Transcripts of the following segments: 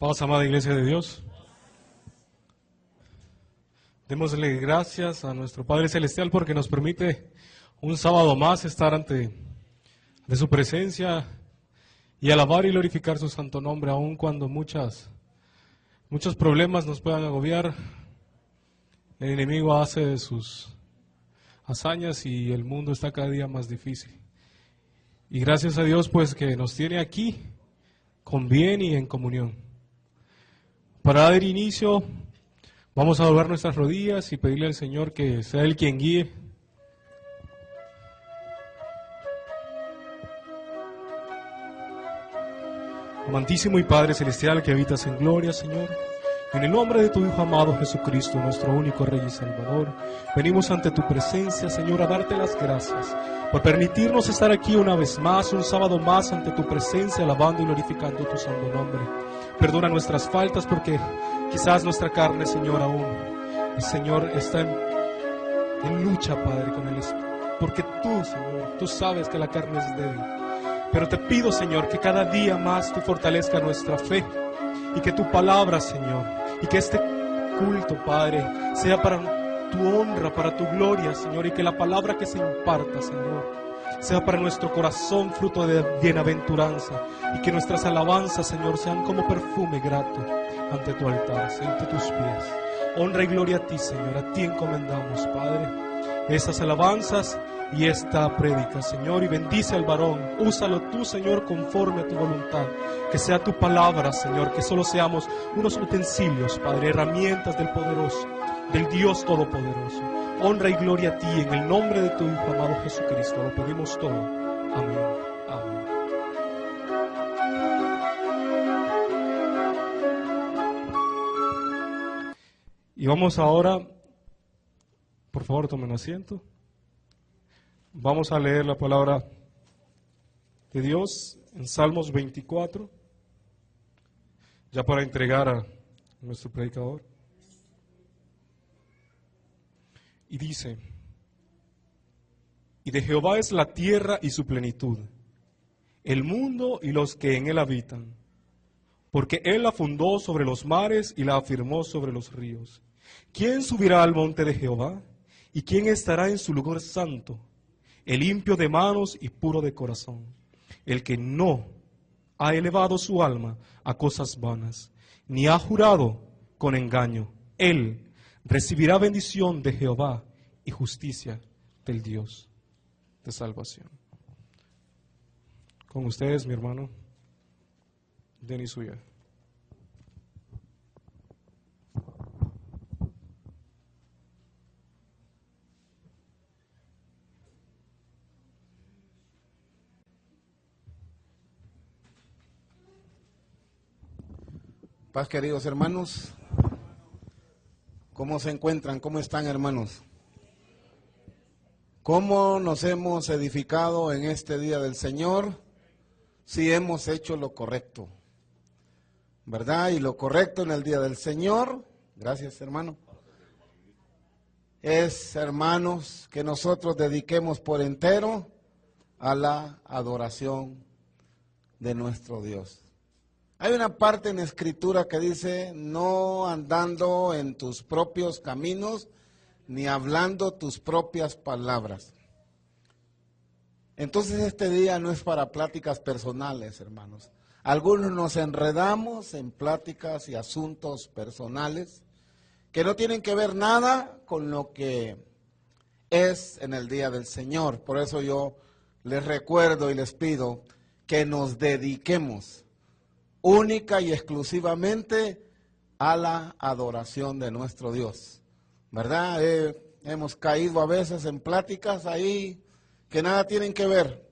Paz, amada Iglesia de Dios. Démosle gracias a nuestro Padre Celestial porque nos permite un sábado más estar ante su presencia y alabar y glorificar su santo nombre, aun cuando muchos problemas nos puedan agobiar. El enemigo hace de sus hazañas y el mundo está cada día más difícil. Y gracias a Dios pues que nos tiene aquí con bien y en comunión. Para dar inicio, vamos a doblar nuestras rodillas y pedirle al Señor que sea Él quien guíe. Amantísimo y Padre Celestial que habitas en gloria, Señor, en el nombre de tu Hijo amado Jesucristo, nuestro único Rey y Salvador, venimos ante tu presencia, Señor, a darte las gracias por permitirnos estar aquí una vez más, un sábado más ante tu presencia, alabando y glorificando tu santo nombre. Perdona nuestras faltas porque quizás nuestra carne, Señor, aún, Señor, está en lucha, Padre, con el Espíritu. Porque tú, Señor, tú sabes que la carne es débil. Pero te pido, Señor, que cada día más tú fortalezca nuestra fe y que tu palabra, Señor, y que este culto, Padre, sea para tu honra, para tu gloria, Señor, y que la palabra que se imparta, Señor, sea para nuestro corazón fruto de bienaventuranza y que nuestras alabanzas, Señor, sean como perfume grato ante tu altar, ante tus pies. Honra y gloria a ti, Señor, a ti encomendamos, Padre, esas alabanzas y esta prédica, Señor, y bendice al varón. Úsalo tú, Señor, conforme a tu voluntad. Que sea tu palabra, Señor, que solo seamos unos utensilios, Padre, herramientas del poderoso, del Dios todopoderoso. Honra y gloria a ti, en el nombre de tu Hijo amado Jesucristo, lo pedimos todo. Amén. Amén. Y vamos ahora, por favor, tomen asiento. Vamos a leer la palabra de Dios en Salmos 24, ya para entregar a nuestro predicador. Y dice: y de Jehová es la tierra y su plenitud, el mundo y los que en él habitan, porque él la fundó sobre los mares y la afirmó sobre los ríos. ¿Quién subirá al monte de Jehová? ¿Y quién estará en su lugar santo? El limpio de manos y puro de corazón, el que no ha elevado su alma a cosas vanas, ni ha jurado con engaño. Él recibirá bendición de Jehová y justicia del Dios de salvación. Con ustedes, mi hermano Denis Ulla. Paz, queridos hermanos. ¿Cómo se encuentran? ¿Cómo están, hermanos? ¿Cómo nos hemos edificado en este día del Señor? Si hemos hecho lo correcto, ¿verdad? Y lo correcto en el día del Señor, gracias, hermano, es, hermanos, que nosotros dediquemos por entero a la adoración de nuestro Dios. Hay una parte en la Escritura que dice: no andando en tus propios caminos, ni hablando tus propias palabras. Entonces este día no es para pláticas personales, hermanos. Algunos nos enredamos en pláticas y asuntos personales que no tienen que ver nada con lo que es en el día del Señor. Por eso yo les recuerdo y les pido que nos dediquemos única y exclusivamente a la adoración de nuestro Dios, ¿verdad? Hemos caído a veces en pláticas ahí que nada tienen que ver,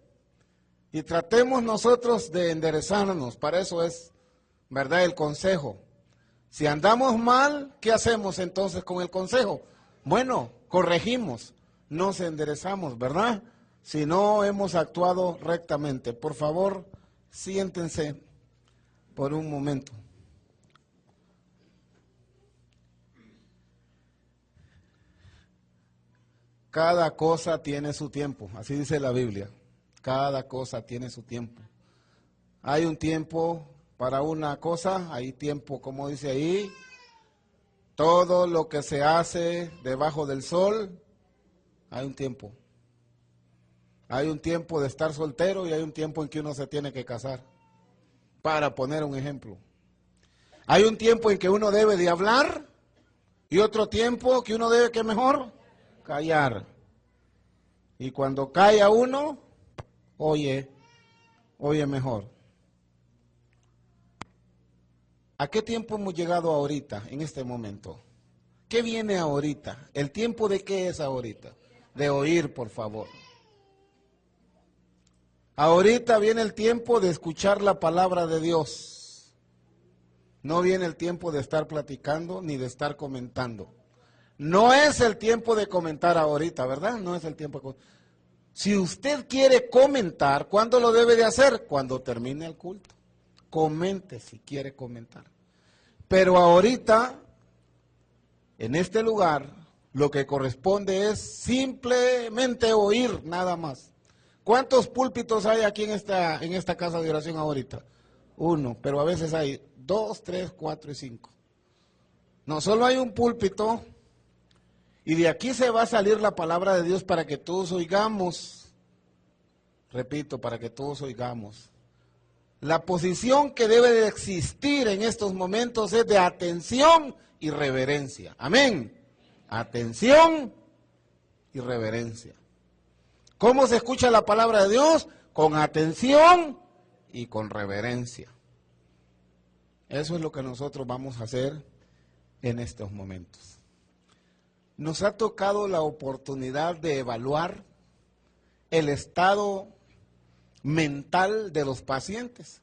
y tratemos nosotros de enderezarnos. Para eso es, ¿verdad?, el consejo. Si andamos mal, ¿qué hacemos entonces con el consejo? Bueno, corregimos, nos enderezamos, ¿verdad? Si no hemos actuado rectamente. Por favor, siéntense por un momento. Cada cosa tiene su tiempo, así dice la Biblia. Cada cosa tiene su tiempo. Hay un tiempo Para una cosa hay tiempo, como dice ahí, todo lo que se hace debajo del sol, hay un tiempo. Hay un tiempo de estar soltero y hay un tiempo en que uno se tiene que casar, para poner un ejemplo. Hay un tiempo en que uno debe de hablar y otro tiempo que uno debe, ¿qué mejor? Callar. Y cuando calla uno, oye mejor. ¿A qué tiempo hemos llegado ahorita, en este momento? ¿Qué viene ahorita? ¿El tiempo de qué es ahorita? De oír, por favor. Ahorita viene el tiempo de escuchar la palabra de Dios. No viene el tiempo de estar platicando ni de estar comentando. No es el tiempo de comentar ahorita, ¿verdad? No es el tiempo. Si usted quiere comentar, ¿cuándo lo debe de hacer? Cuando termine el culto. Comente si quiere comentar. Pero ahorita, en este lugar, lo que corresponde es simplemente oír, nada más. ¿Cuántos púlpitos hay aquí en esta casa de oración ahorita? Uno, pero a veces hay 2, 3, 4 y 5. No, solo hay un púlpito y de aquí se va a salir la palabra de Dios para que todos oigamos. Repito, para que todos oigamos. La posición que debe de existir en estos momentos es de atención y reverencia. Amén. Atención y reverencia. ¿Cómo se escucha la palabra de Dios? Con atención y con reverencia. Eso es lo que nosotros vamos a hacer en estos momentos. Nos ha tocado la oportunidad de evaluar el estado mental de los pacientes.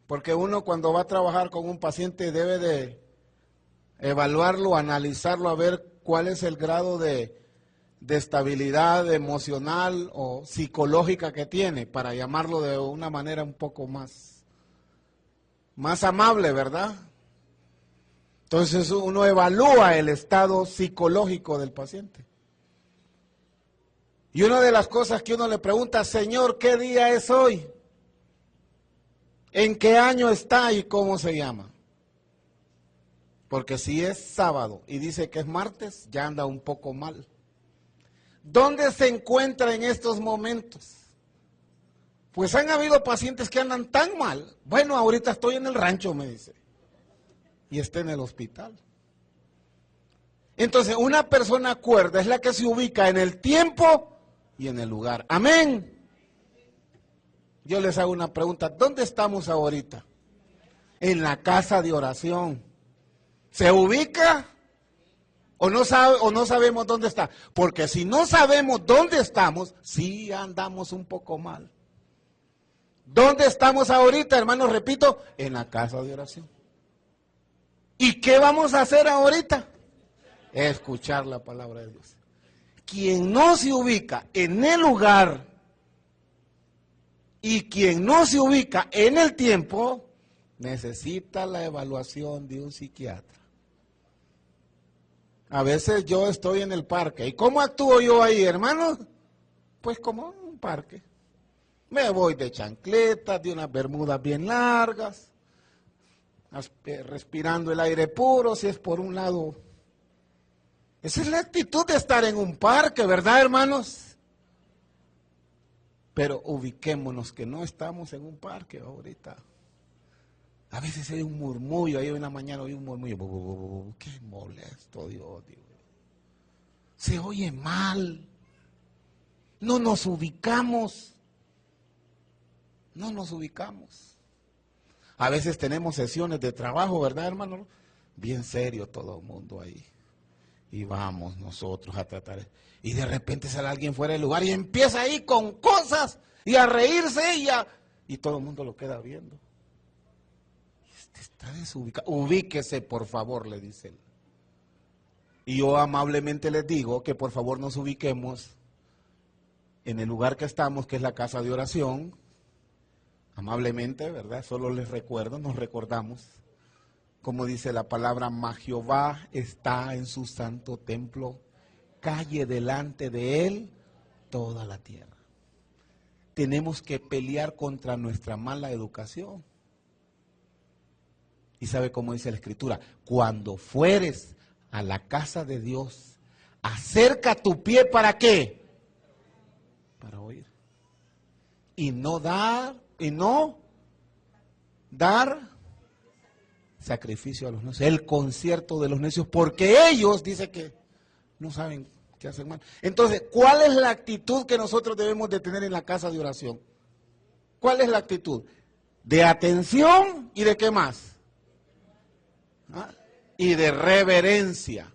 Porque uno cuando va a trabajar con un paciente debe de evaluarlo, analizarlo, a ver cuál es el grado de estabilidad emocional o psicológica que tiene, para llamarlo de una manera un poco más amable, ¿verdad? Entonces uno evalúa el estado psicológico del paciente. Y una de las cosas que uno le pregunta, Señor, ¿qué día es hoy? ¿En qué año está y cómo se llama? Porque si es sábado y dice que es martes, ya anda un poco mal. ¿Dónde se encuentra en estos momentos? Pues han habido pacientes que andan tan mal. Bueno, ahorita estoy en el rancho, me dice. Y está en el hospital. Entonces, una persona cuerda es la que se ubica en el tiempo y en el lugar. Amén. Yo les hago una pregunta. ¿Dónde estamos ahorita? En la casa de oración. ¿Se ubica? ¿O no sabemos dónde está? Porque si no sabemos dónde estamos, sí andamos un poco mal. ¿Dónde estamos ahorita, hermanos? Repito, en la casa de oración. ¿Y qué vamos a hacer ahorita? Escuchar la palabra de Dios. Quien no se ubica en el lugar y quien no se ubica en el tiempo, necesita la evaluación de un psiquiatra. A veces yo estoy en el parque. ¿Y cómo actúo yo ahí, hermanos? Pues como en un parque. Me voy de chancletas, de unas bermudas bien largas, respirando el aire puro, si es por un lado. Esa es la actitud de estar en un parque, ¿verdad, hermanos? Pero ubiquémonos que no estamos en un parque ahorita. A veces hay un murmullo, ahí en la mañana hay un murmullo. Qué molesto, Dios. Se oye mal. No nos ubicamos. No nos ubicamos. A veces tenemos sesiones de trabajo, ¿verdad, hermano? Bien serio todo el mundo ahí. Y vamos nosotros a tratar. Y de repente sale alguien fuera del lugar y empieza ahí con cosas y a reírse y todo el mundo lo queda viendo. Está desubicado. Ubíquese, por favor, le dice él. Y yo amablemente les digo que por favor nos ubiquemos en el lugar que estamos, que es la casa de oración. Amablemente, ¿verdad? Solo les recuerdo, nos recordamos. Como dice la palabra, mas Jehová está en su santo templo, calle delante de él toda la tierra. Tenemos que pelear contra nuestra mala educación. ¿Y sabe cómo dice la Escritura? Cuando fueres a la casa de Dios, acerca tu pie, ¿para qué? Para oír. Y no dar sacrificio a los necios, el concierto de los necios, porque ellos, dice que no saben qué hacer mal. Entonces, ¿cuál es la actitud que nosotros debemos de tener en la casa de oración? ¿Cuál es la actitud? De atención y de qué más? ¿Ah? Y de reverencia.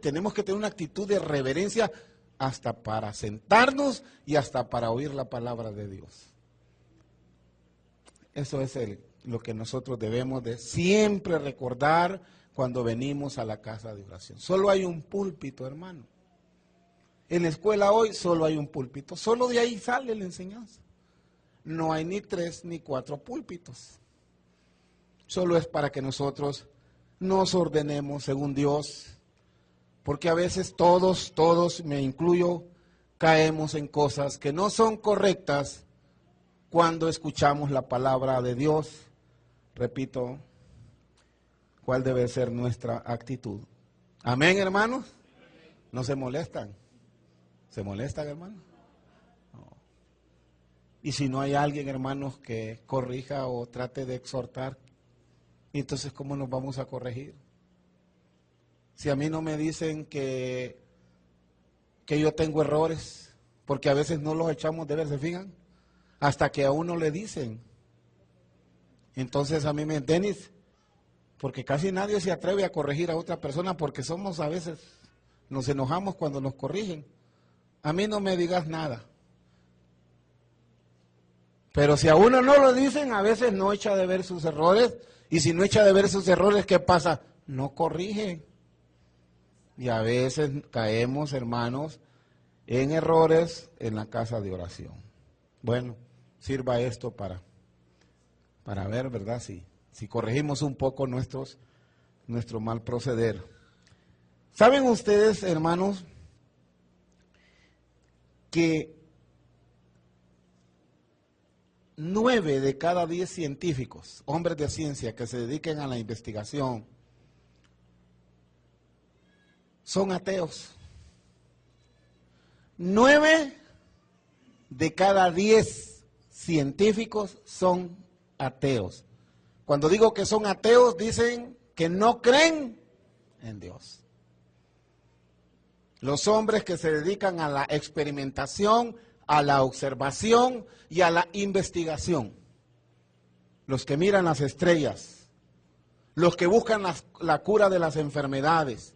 Tenemos que tener una actitud de reverencia hasta para sentarnos y hasta para oír la palabra de Dios. Eso es lo que nosotros debemos de siempre recordar cuando venimos a la casa de oración. Solo hay un púlpito, hermano. En la escuela hoy solo hay un púlpito. Solo de ahí sale la enseñanza. No hay ni 3 ni 4 púlpitos. Solo es para que nosotros nos ordenemos según Dios. Porque a veces todos, me incluyo, caemos en cosas que no son correctas cuando escuchamos la palabra de Dios. Repito, ¿cuál debe ser nuestra actitud? Amén, hermanos. ¿No se molestan? ¿Se molestan, hermanos? No. Y si no hay alguien, hermanos, que corrija o trate de exhortar, entonces ¿cómo nos vamos a corregir? Si a mí no me dicen que yo tengo errores, porque a veces no los echamos de ver, ¿se fijan? Hasta que a uno le dicen. Entonces a mí Denis, porque casi nadie se atreve a corregir a otra persona, porque a veces, nos enojamos cuando nos corrigen. A mí no me digas nada. Pero si a uno no lo dicen, a veces no echa de ver sus errores, y si no echa de ver sus errores, ¿qué pasa? No corrige. Y a veces caemos, hermanos, en errores en la casa de oración. Bueno, sirva esto para ver, ¿verdad? Si corregimos un poco nuestro mal proceder. ¿Saben ustedes, hermanos, que 9 de cada 10 científicos, hombres de ciencia que se dediquen a la investigación, son ateos? 9 de cada 10 científicos son ateos. Cuando digo que son ateos, dicen que no creen en Dios. Los hombres que se dedican a la experimentación, a la observación y a la investigación. Los que miran las estrellas, los que buscan la cura de las enfermedades,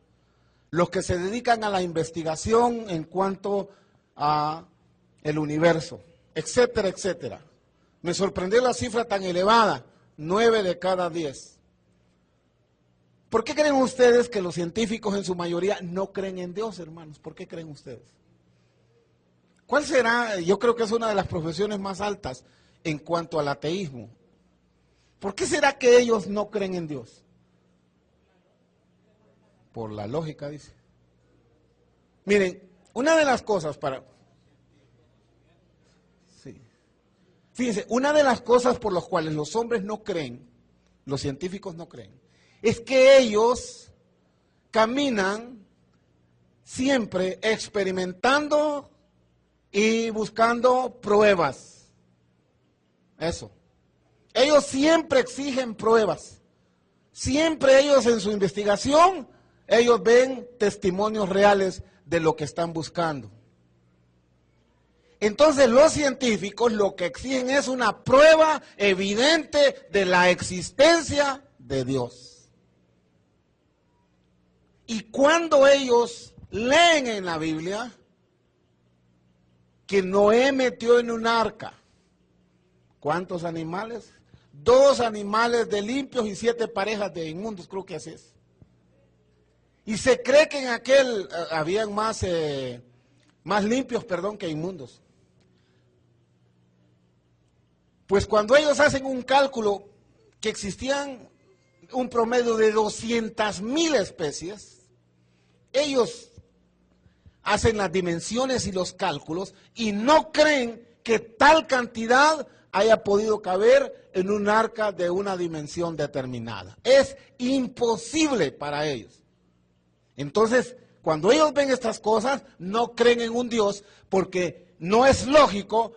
los que se dedican a la investigación en cuanto a el universo, etcétera, etcétera. Me sorprendió la cifra tan elevada, 9 de cada 10. ¿Por qué creen ustedes que los científicos en su mayoría no creen en Dios, hermanos? ¿Por qué creen ustedes? ¿Cuál será? Yo creo que es una de las profesiones más altas en cuanto al ateísmo. ¿Por qué será que ellos no creen en Dios? Por la lógica, dice. Miren, una de las cosas fíjense, una de las cosas por las cuales los hombres no creen, los científicos no creen, es que ellos caminan siempre experimentando y buscando pruebas. Eso. Ellos siempre exigen pruebas. Siempre ellos en su investigación, ellos ven testimonios reales de lo que están buscando. Entonces los científicos lo que exigen es una prueba evidente de la existencia de Dios. Y cuando ellos leen en la Biblia que Noé metió en un arca, ¿cuántos animales? 2 animales de limpios y 7 parejas de inmundos, creo que así es. Y se cree que en aquel habían más limpios, que inmundos. Pues cuando ellos hacen un cálculo que existían un promedio de 200,000 especies, ellos hacen las dimensiones y los cálculos y no creen que tal cantidad haya podido caber en un arca de una dimensión determinada. Es imposible para ellos. Entonces, cuando ellos ven estas cosas, no creen en un Dios, porque no es lógico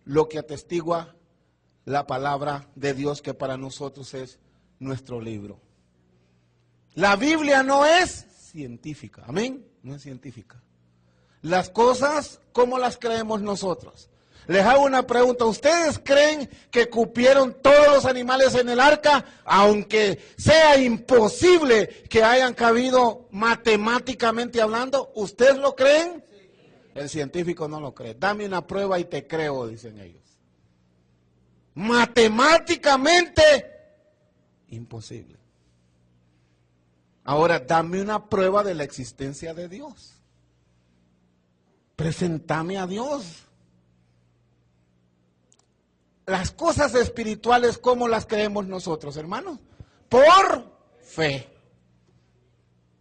lo que atestigua la palabra de Dios, que para nosotros es nuestro libro. La Biblia no es científica, amén, no es científica. Las cosas, ¿cómo las creemos nosotros? Les hago una pregunta, ¿ustedes creen que cupieron todos los animales en el arca, aunque sea imposible que hayan cabido matemáticamente hablando? ¿Ustedes lo creen? El científico no lo cree. Dame una prueba y te creo, dicen ellos. Matemáticamente imposible. Ahora, dame una prueba de la existencia de Dios. Presentame a Dios. Las cosas espirituales, ¿cómo las creemos nosotros, hermanos? Por fe.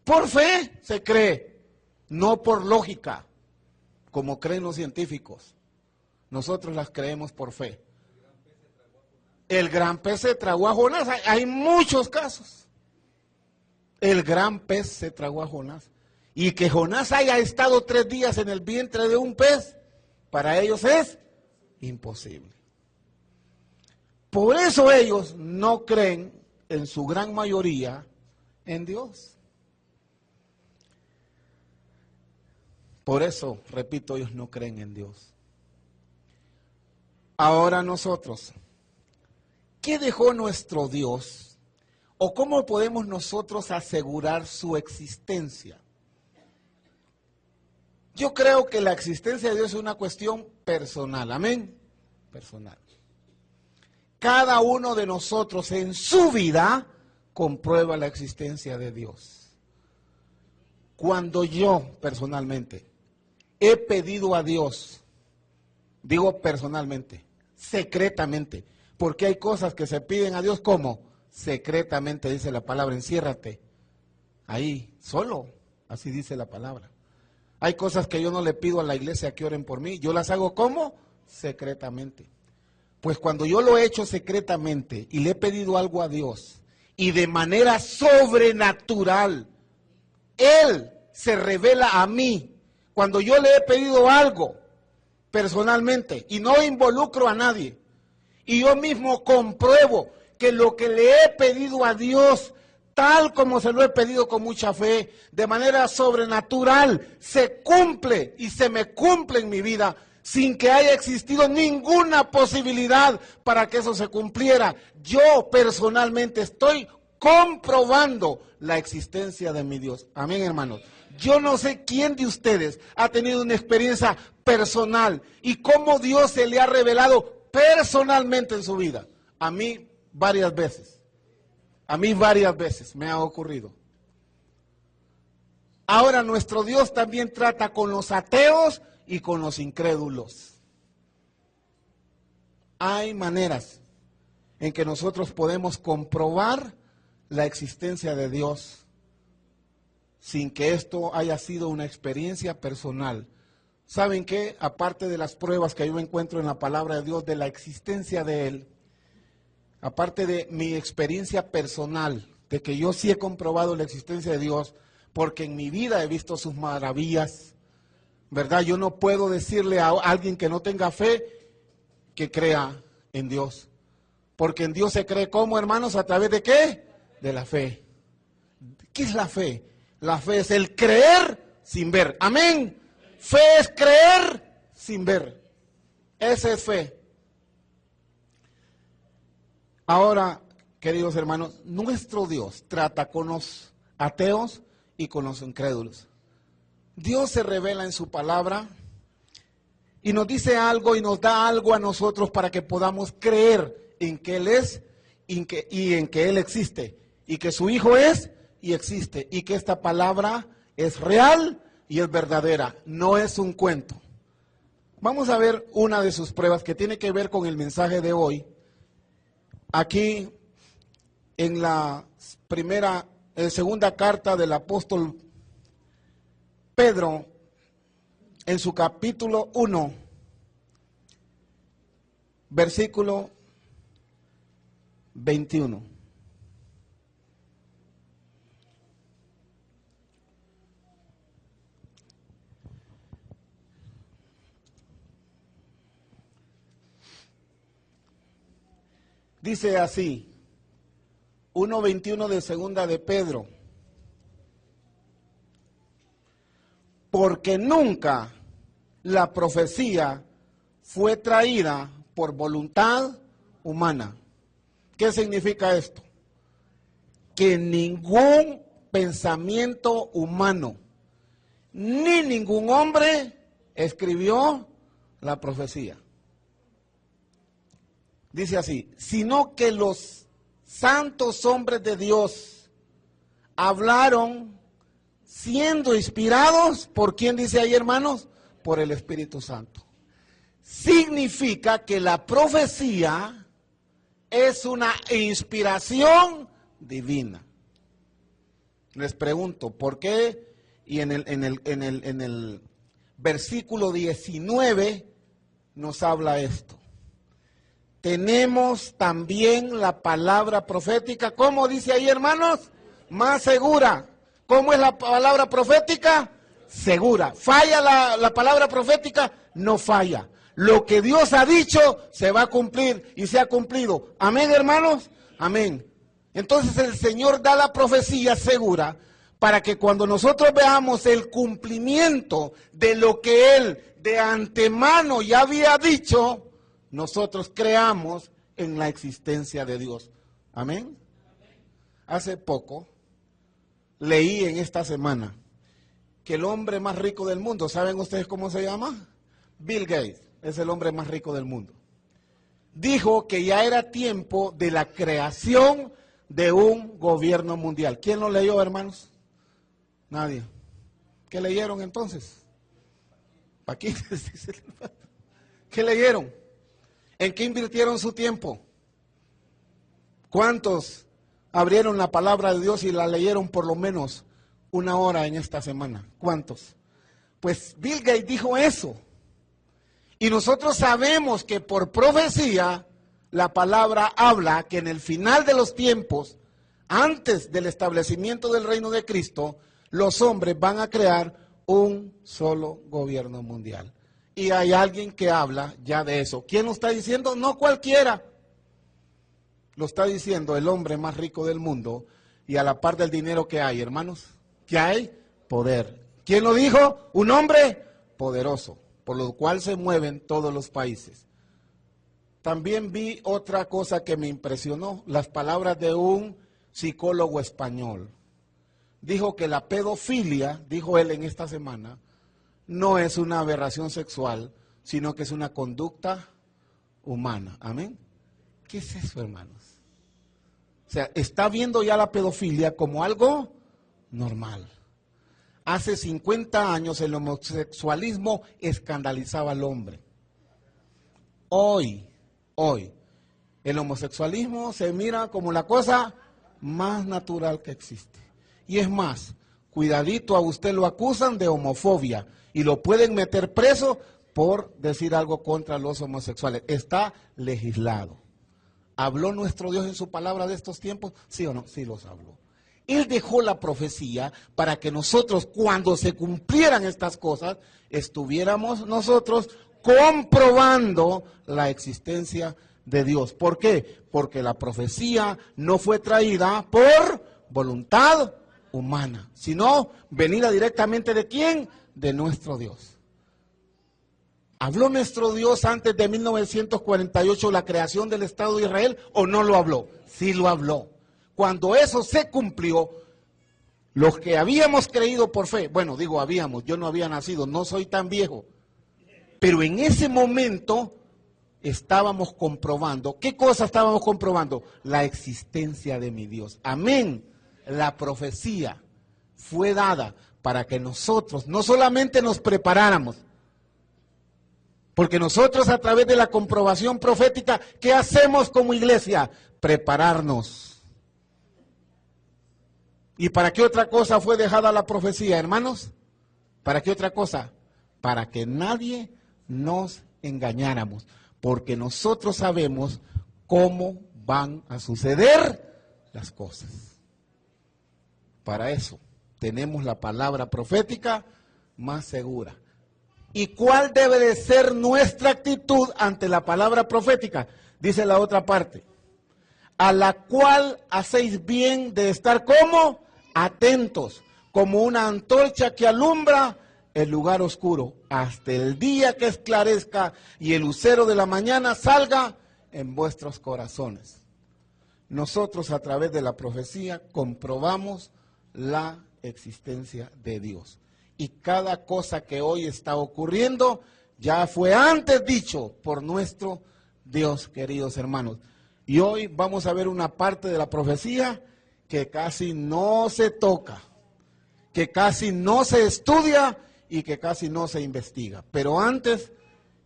Por fe se cree, no por lógica, como creen los científicos. Nosotros las creemos por fe. El gran pez se tragó a Jonás. Hay muchos casos. El gran pez se tragó a Jonás. Y que Jonás haya estado 3 días en el vientre de un pez, para ellos es imposible. Por eso ellos no creen, en su gran mayoría, en Dios. Por eso, repito, ellos no creen en Dios. Ahora nosotros, ¿qué dejó nuestro Dios? ¿O cómo podemos nosotros asegurar su existencia? Yo creo que la existencia de Dios es una cuestión personal, amén, personal. Cada uno de nosotros en su vida comprueba la existencia de Dios. Cuando yo personalmente he pedido a Dios, digo personalmente, secretamente, porque hay cosas que se piden a Dios como secretamente, dice la palabra, enciérrate ahí, solo, así dice la palabra. Hay cosas que yo no le pido a la iglesia que oren por mí, yo las hago como secretamente. Pues cuando yo lo he hecho secretamente y le he pedido algo a Dios y de manera sobrenatural, Él se revela a mí. Cuando yo le he pedido algo personalmente y no involucro a nadie y yo mismo compruebo que lo que le he pedido a Dios, tal como se lo he pedido con mucha fe, de manera sobrenatural, se cumple y se me cumple en mi vida, sin que haya existido ninguna posibilidad para que eso se cumpliera. Yo personalmente estoy comprobando la existencia de mi Dios. Amén, hermanos. Yo no sé quién de ustedes ha tenido una experiencia personal y cómo Dios se le ha revelado personalmente en su vida. A mí varias veces. A mí varias veces me ha ocurrido. Ahora nuestro Dios también trata con los ateos y con los incrédulos. Hay maneras en que nosotros podemos comprobar la existencia de Dios sin que esto haya sido una experiencia personal. ¿Saben qué? Aparte de las pruebas que yo encuentro en la palabra de Dios de la existencia de Él, aparte de mi experiencia personal, de que yo sí he comprobado la existencia de Dios, porque en mi vida he visto sus maravillas, ¿verdad? Yo no puedo decirle a alguien que no tenga fe que crea en Dios. Porque en Dios se cree, ¿cómo, hermanos? ¿A través de qué? De la fe. ¿Qué es la fe? La fe es el creer sin ver. Amén. Fe es creer sin ver. Esa es fe. Ahora, queridos hermanos, nuestro Dios trata con los ateos y con los incrédulos. Dios se revela en su palabra y nos dice algo y nos da algo a nosotros para que podamos creer en que Él es y en que Él existe, y que su Hijo es y existe, y que esta palabra es real y es verdadera, no es un cuento. Vamos a ver una de sus pruebas que tiene que ver con el mensaje de hoy. Aquí en la segunda carta del apóstol Pedro, en su capítulo 1, versículo 21. Dice así, 1:21 de segunda de Pedro. Porque nunca la profecía fue traída por voluntad humana. ¿Qué significa esto? Que ningún pensamiento humano, ni ningún hombre escribió la profecía. Dice así, sino que los santos hombres de Dios hablaron siendo inspirados, ¿por quién dice ahí, hermanos? Por el Espíritu Santo. Significa que la profecía es una inspiración divina. Les pregunto, ¿por qué? Y en el versículo 19 nos habla esto. Tenemos también la palabra profética, ¿cómo dice ahí, hermanos? Más segura. ¿Cómo es la palabra profética? Segura. ¿Falla la palabra profética? No falla. Lo que Dios ha dicho se va a cumplir y se ha cumplido. Amén, hermanos. Amén. Entonces el Señor da la profecía segura para que cuando nosotros veamos el cumplimiento de lo que Él de antemano ya había dicho, nosotros creamos en la existencia de Dios. Amén. Hace poco leí en esta semana que el hombre más rico del mundo, ¿saben ustedes cómo se llama? Bill Gates, es el hombre más rico del mundo. Dijo que ya era tiempo de la creación de un gobierno mundial. ¿Quién lo leyó, hermanos? Nadie. ¿Qué leyeron entonces? Paquitas, dice el hermano. ¿Qué leyeron? ¿En qué invirtieron su tiempo? ¿Cuántos abrieron la palabra de Dios y la leyeron por lo menos una hora en esta semana? ¿Cuántos? Pues Bill Gates dijo eso. Y nosotros sabemos que por profecía la palabra habla que en el final de los tiempos, antes del establecimiento del reino de Cristo, los hombres van a crear un solo gobierno mundial. Y hay alguien que habla ya de eso. ¿Quién lo está diciendo? No cualquiera. Lo está diciendo el hombre más rico del mundo y a la par del dinero que hay, hermanos. ¿Qué hay? Poder. ¿Quién lo dijo? Un hombre poderoso, por lo cual se mueven todos los países. También vi otra cosa que me impresionó, las palabras de un psicólogo español. Dijo que la pedofilia, dijo él en esta semana, no es una aberración sexual, sino que es una conducta humana. Amén. ¿Qué es eso, hermanos? O sea, está viendo ya la pedofilia como algo normal. Hace 50 años el homosexualismo escandalizaba al hombre. Hoy, el homosexualismo se mira como la cosa más natural que existe. Y es más, cuidadito, a usted lo acusan de homofobia y lo pueden meter preso por decir algo contra los homosexuales. Está legislado. ¿Habló nuestro Dios en su palabra de estos tiempos? ¿Sí o no? Sí los habló. Él dejó la profecía para que nosotros, cuando se cumplieran estas cosas, estuviéramos nosotros comprobando la existencia de Dios. ¿Por qué? Porque la profecía no fue traída por voluntad humana, sino venida directamente ¿de quién? De nuestro Dios. ¿Habló nuestro Dios antes de 1948 la creación del Estado de Israel o no lo habló? Sí lo habló. Cuando eso se cumplió, los que habíamos creído por fe, bueno, digo habíamos, yo no había nacido, no soy tan viejo, pero en ese momento estábamos comprobando, ¿qué cosa estábamos comprobando? La existencia de mi Dios. Amén. La profecía fue dada para que nosotros no solamente nos preparáramos, porque nosotros a través de la comprobación profética, ¿qué hacemos como iglesia? Prepararnos. ¿Y para qué otra cosa fue dejada la profecía, hermanos? ¿Para qué otra cosa? Para que nadie nos engañáramos. porque nosotros sabemos cómo van a suceder las cosas. Para eso tenemos la palabra profética más segura. ¿Y cuál debe de ser nuestra actitud ante la palabra profética? Dice la otra parte, a la cual hacéis bien de estar como atentos, como una antorcha que alumbra el lugar oscuro, hasta el día que esclarezca y el lucero de la mañana salga en vuestros corazones. Nosotros a través de la profecía comprobamos la existencia de Dios. Y cada cosa que hoy está ocurriendo ya fue antes dicho por nuestro Dios, queridos hermanos. Y hoy vamos a ver una parte de la profecía que casi no se toca, que casi no se estudia y que casi no se investiga. Pero antes,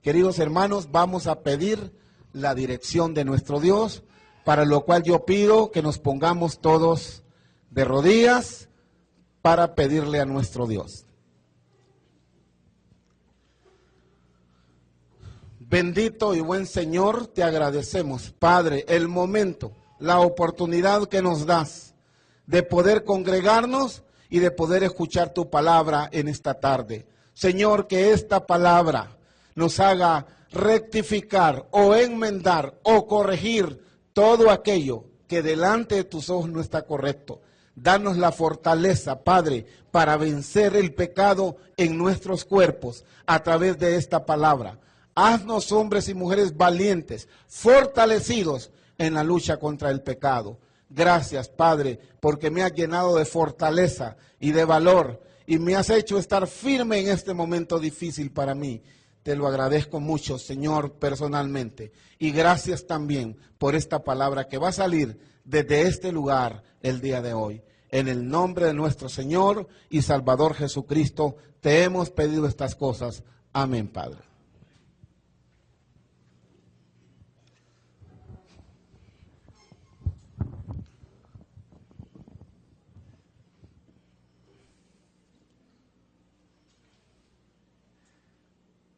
queridos hermanos, vamos a pedir la dirección de nuestro Dios, para lo cual yo pido que nos pongamos todos de rodillas para pedirle a nuestro Dios. Bendito y buen Señor, te agradecemos, Padre, el momento, la oportunidad que nos das de poder congregarnos y de poder escuchar tu palabra en esta tarde. Señor, que esta palabra nos haga rectificar o enmendar o corregir todo aquello que delante de tus ojos no está correcto. Danos la fortaleza, Padre, para vencer el pecado en nuestros cuerpos a través de esta palabra. Haznos hombres y mujeres valientes, fortalecidos en la lucha contra el pecado. Gracias, Padre, porque me has llenado de fortaleza y de valor y me has hecho estar firme en este momento difícil para mí. Te lo agradezco mucho, Señor, personalmente. Y gracias también por esta palabra que va a salir desde este lugar el día de hoy. En el nombre de nuestro Señor y Salvador Jesucristo, te hemos pedido estas cosas. Amén, Padre.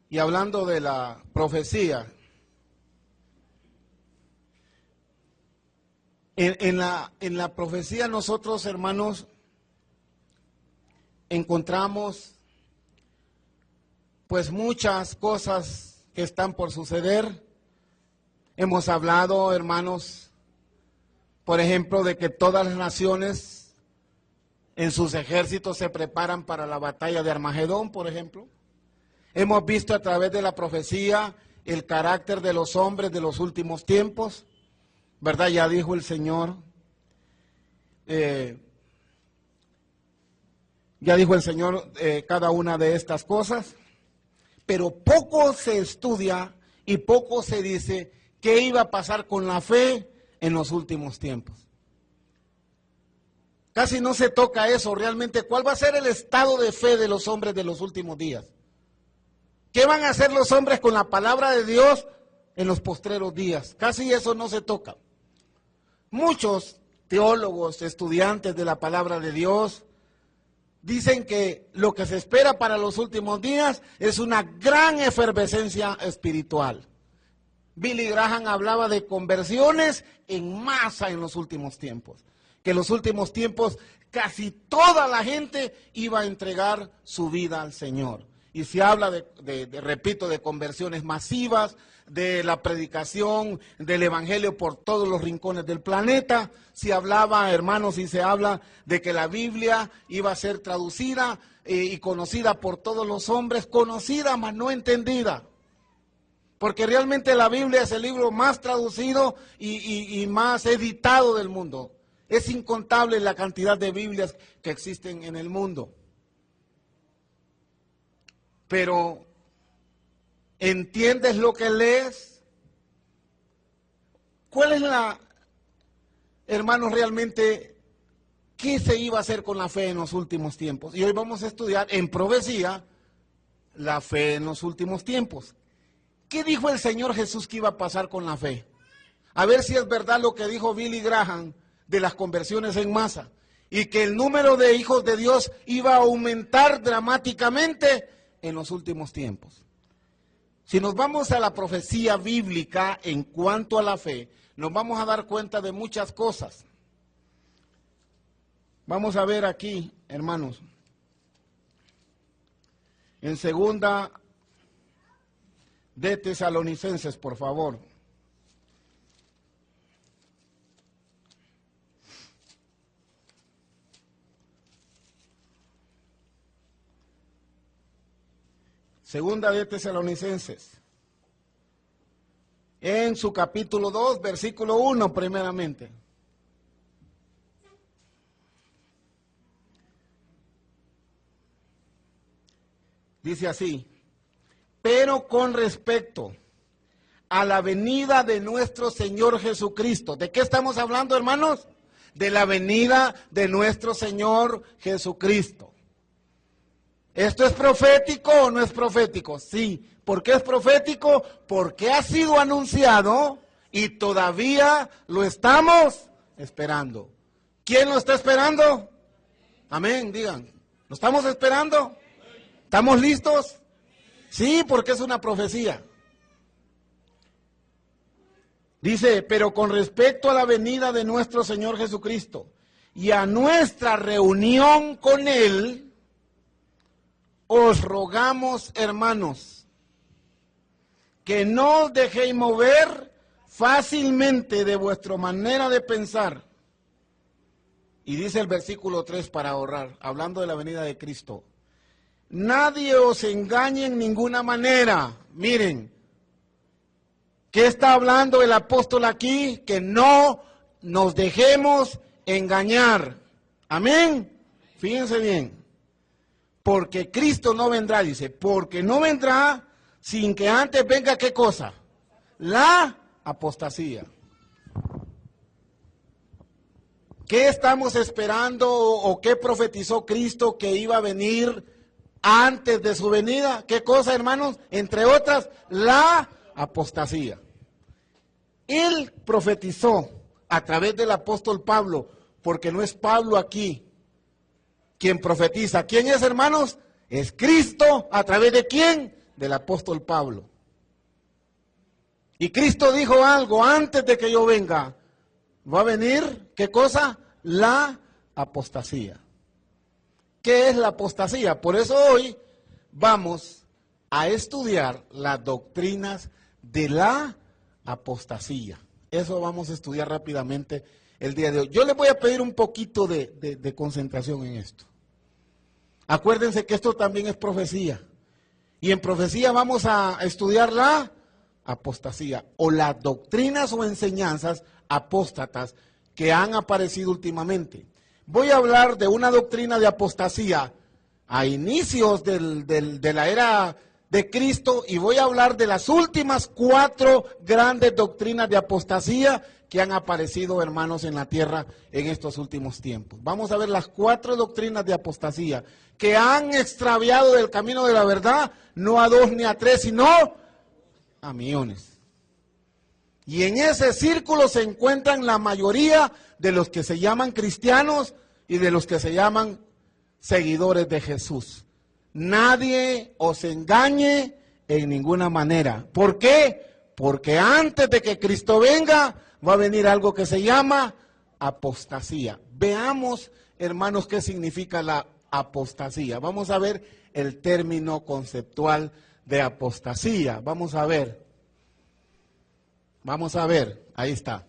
Y hablando de la profecía, en la profecía nosotros, hermanos, encontramos pues muchas cosas que están por suceder. Hemos hablado, hermanos, por ejemplo, de que todas las naciones en sus ejércitos se preparan para la batalla de Armagedón, por ejemplo. Hemos visto a través de la profecía el carácter de los hombres de los últimos tiempos, ¿verdad? Ya dijo el Señor, cada una de estas cosas, pero poco se estudia y poco se dice qué iba a pasar con la fe en los últimos tiempos. Casi no se toca eso realmente. ¿Cuál va a ser el estado de fe de los hombres de los últimos días? ¿Qué van a hacer los hombres con la palabra de Dios en los postreros días? Casi eso no se toca. Muchos teólogos, estudiantes de la palabra de Dios, dicen que lo que se espera para los últimos días es una gran efervescencia espiritual. Billy Graham hablaba de conversiones en masa en los últimos tiempos. Que en los últimos tiempos casi toda la gente iba a entregar su vida al Señor. Y se habla repito, de conversiones masivas, de la predicación del evangelio por todos los rincones del planeta. Se hablaba, hermanos, y se habla de que la Biblia iba a ser traducida y conocida por todos los hombres, conocida mas no entendida. Porque realmente la Biblia es el libro más traducido y más editado del mundo. Es incontable la cantidad de Biblias que existen en el mundo. Pero, ¿entiendes lo que lees? ¿Cuál es hermanos, realmente, qué se iba a hacer con la fe en los últimos tiempos? Y hoy vamos a estudiar en profecía la fe en los últimos tiempos. ¿Qué dijo el Señor Jesús que iba a pasar con la fe? A ver si es verdad lo que dijo Billy Graham de las conversiones en masa. Y que el número de hijos de Dios iba a aumentar dramáticamente en los últimos tiempos. Si nos vamos a la profecía bíblica en cuanto a la fe, nos vamos a dar cuenta de muchas cosas. Vamos a ver aquí, hermanos, en segunda de Tesalonicenses, por favor. Segunda de Tesalonicenses, en su capítulo 2, versículo 1 primeramente. Dice así: pero con respecto a la venida de nuestro Señor Jesucristo. ¿De qué estamos hablando, hermanos? De la venida de nuestro Señor Jesucristo. ¿Esto es profético o no es profético? Sí. ¿Por qué es profético? Porque ha sido anunciado y todavía lo estamos esperando. ¿Quién lo está esperando? Amén, digan. ¿Lo estamos esperando? ¿Estamos listos? Sí, porque es una profecía. Dice, pero con respecto a la venida de nuestro Señor Jesucristo y a nuestra reunión con Él, os rogamos, hermanos, que no os dejéis mover fácilmente de vuestra manera de pensar. Y dice el versículo 3 para ahorrar, hablando de la venida de Cristo. Nadie os engañe en ninguna manera. Miren, ¿qué está hablando el apóstol aquí? Que no nos dejemos engañar. Amén. Fíjense bien. Porque Cristo no vendrá, dice, porque no vendrá sin que antes venga, ¿qué cosa? La apostasía. ¿Qué estamos esperando o qué profetizó Cristo que iba a venir antes de su venida? ¿Qué cosa, hermanos? Entre otras, la apostasía. Él profetizó a través del apóstol Pablo, porque no es Pablo aquí quien profetiza. ¿Quién es, hermanos? Es Cristo. ¿A través de quién? Del apóstol Pablo. Y Cristo dijo algo: antes de que yo venga, va a venir, ¿qué cosa? La apostasía. ¿Qué es la apostasía? Por eso hoy vamos a estudiar las doctrinas de la apostasía. Eso vamos a estudiar rápidamente el día de hoy. Yo les voy a pedir un poquito de concentración en esto. Acuérdense que esto también es profecía. Y en profecía vamos a estudiar la apostasía o las doctrinas o enseñanzas apóstatas que han aparecido últimamente. Voy a hablar de una doctrina de apostasía a inicios de la era de Cristo y voy a hablar de las últimas 4 grandes doctrinas de apostasía que han aparecido, hermanos, en la tierra en estos últimos tiempos. Vamos a ver las 4 doctrinas de apostasía que han extraviado del camino de la verdad, no a 2 ni a 3, sino a millones. Y en ese círculo se encuentran la mayoría de los que se llaman cristianos y de los que se llaman seguidores de Jesús. Nadie os engañe en ninguna manera. ¿Por qué? Porque antes de que Cristo venga, va a venir algo que se llama apostasía. Veamos, hermanos, qué significa la apostasía. Vamos a ver el término conceptual de apostasía. Vamos a ver, ahí está.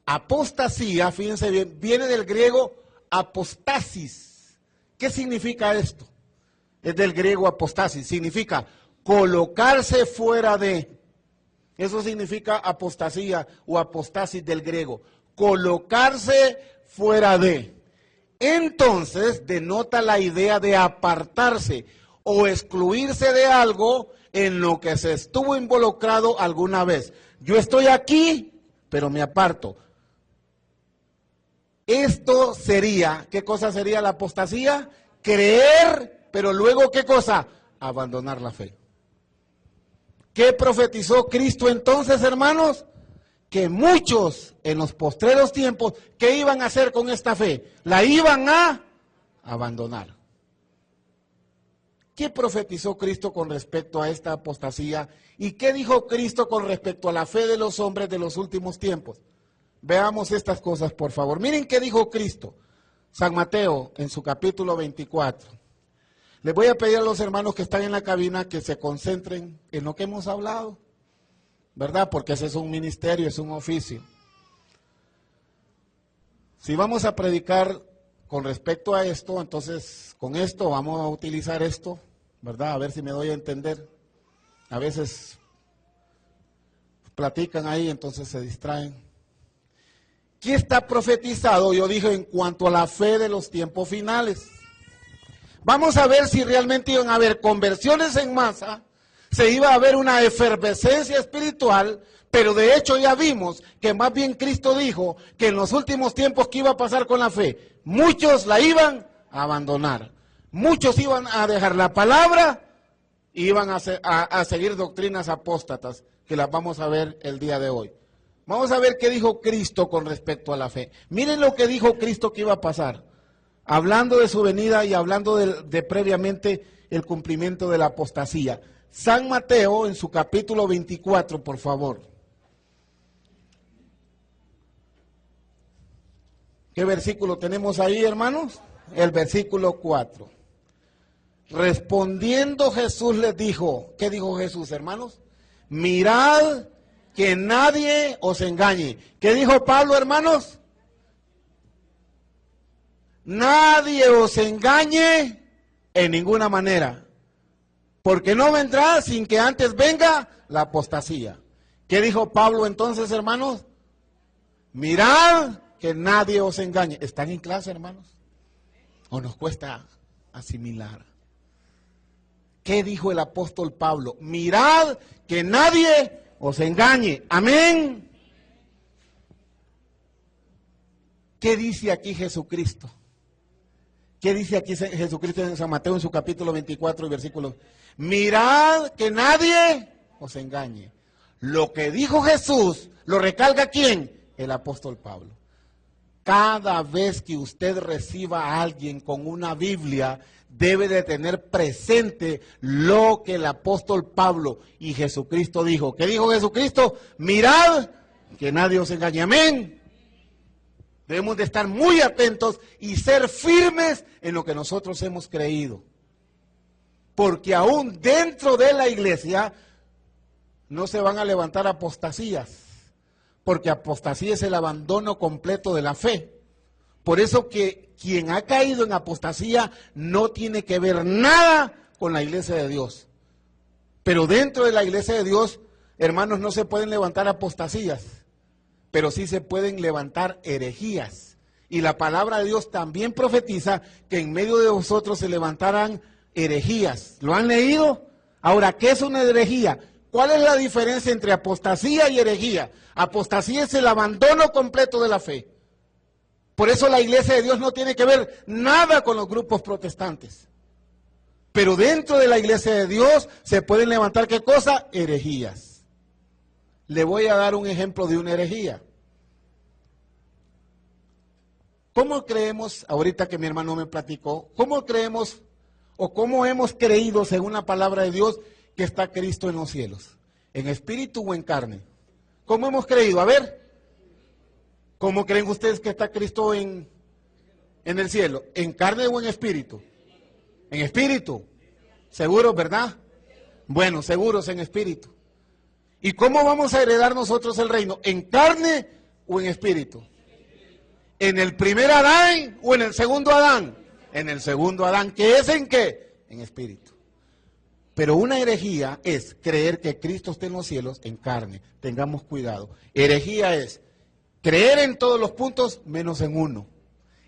Apostasía, fíjense bien, viene del griego apostasis. ¿Qué significa esto? Es del griego apostasis, significa colocarse fuera de. Eso significa apostasía o apostasis del griego, colocarse fuera de. Entonces denota la idea de apartarse o excluirse de algo en lo que se estuvo involucrado alguna vez. Yo estoy aquí, pero me aparto. Esto sería, ¿qué cosa sería la apostasía? Creer, pero luego, ¿qué cosa? Abandonar la fe. ¿Qué profetizó Cristo entonces, hermanos? Que muchos en los postreros tiempos, ¿qué iban a hacer con esta fe? La iban a abandonar. ¿Qué profetizó Cristo con respecto a esta apostasía? ¿Y qué dijo Cristo con respecto a la fe de los hombres de los últimos tiempos? Veamos estas cosas, por favor. Miren qué dijo Cristo. San Mateo, en su capítulo 24. Les voy a pedir a los hermanos que están en la cabina que se concentren en lo que hemos hablado, ¿verdad? Porque ese es un ministerio, es un oficio. Si vamos a predicar con respecto a esto, entonces con esto vamos a utilizar esto, ¿verdad? A ver si me doy a entender. A veces platican ahí, entonces se distraen. ¿Qué está profetizado? Yo dije en cuanto a la fe de los tiempos finales. Vamos a ver si realmente iban a haber conversiones en masa, se iba a haber una efervescencia espiritual, pero de hecho ya vimos que más bien Cristo dijo que en los últimos tiempos, ¿qué iba a pasar con la fe? Muchos la iban a abandonar, muchos iban a dejar la palabra y iban a seguir doctrinas apóstatas, que las vamos a ver el día de hoy. Vamos a ver qué dijo Cristo con respecto a la fe. Miren lo que dijo Cristo que iba a pasar, hablando de su venida y hablando de previamente el cumplimiento de la apostasía. San Mateo en su capítulo 24, por favor. ¿Qué versículo tenemos ahí, hermanos? El versículo 4. Respondiendo Jesús les dijo, ¿qué dijo Jesús, hermanos? Mirad que nadie os engañe. ¿Qué dijo Pablo, hermanos? Nadie os engañe en ninguna manera, porque no vendrá sin que antes venga la apostasía. ¿Qué dijo Pablo entonces, hermanos? Mirad que nadie os engañe. ¿Están en clase, hermanos? ¿O nos cuesta asimilar? ¿Qué dijo el apóstol Pablo? Mirad que nadie os engañe. Amén. ¿Qué dice aquí Jesucristo? ¿Qué dice aquí Jesucristo en San Mateo en su capítulo 24 y versículo? Mirad que nadie os engañe. Lo que dijo Jesús, ¿lo recalca quién? El apóstol Pablo. Cada vez que usted reciba a alguien con una Biblia, debe de tener presente lo que el apóstol Pablo y Jesucristo dijo. ¿Qué dijo Jesucristo? Mirad que nadie os engañe. Amén. Debemos de estar muy atentos y ser firmes en lo que nosotros hemos creído. Porque aún dentro de la iglesia no se van a levantar apostasías. Porque apostasía es el abandono completo de la fe. Por eso que quien ha caído en apostasía no tiene que ver nada con la iglesia de Dios. Pero dentro de la iglesia de Dios, hermanos, no se pueden levantar apostasías, pero sí se pueden levantar herejías. Y la palabra de Dios también profetiza que en medio de vosotros se levantarán herejías. ¿Lo han leído? Ahora, ¿qué es una herejía? ¿Cuál es la diferencia entre apostasía y herejía? Apostasía es el abandono completo de la fe. Por eso la iglesia de Dios no tiene que ver nada con los grupos protestantes. Pero dentro de la iglesia de Dios se pueden levantar, ¿qué cosa? Herejías. Le voy a dar un ejemplo de una herejía. ¿Cómo creemos, ahorita que mi hermano me platicó, cómo creemos o cómo hemos creído según la palabra de Dios que está Cristo en los cielos? ¿En espíritu o en carne? ¿Cómo hemos creído? A ver, ¿cómo creen ustedes que está Cristo en el cielo? ¿En carne o en espíritu? En espíritu. ¿Seguros, verdad? Bueno, seguros en espíritu. ¿Y cómo vamos a heredar nosotros el reino? ¿En carne o en espíritu? ¿En el primer Adán o en el segundo Adán? En el segundo Adán. ¿Qué es en qué? En espíritu. Pero una herejía es creer que Cristo esté en los cielos en carne. Tengamos cuidado. Herejía es creer en todos los puntos menos en uno.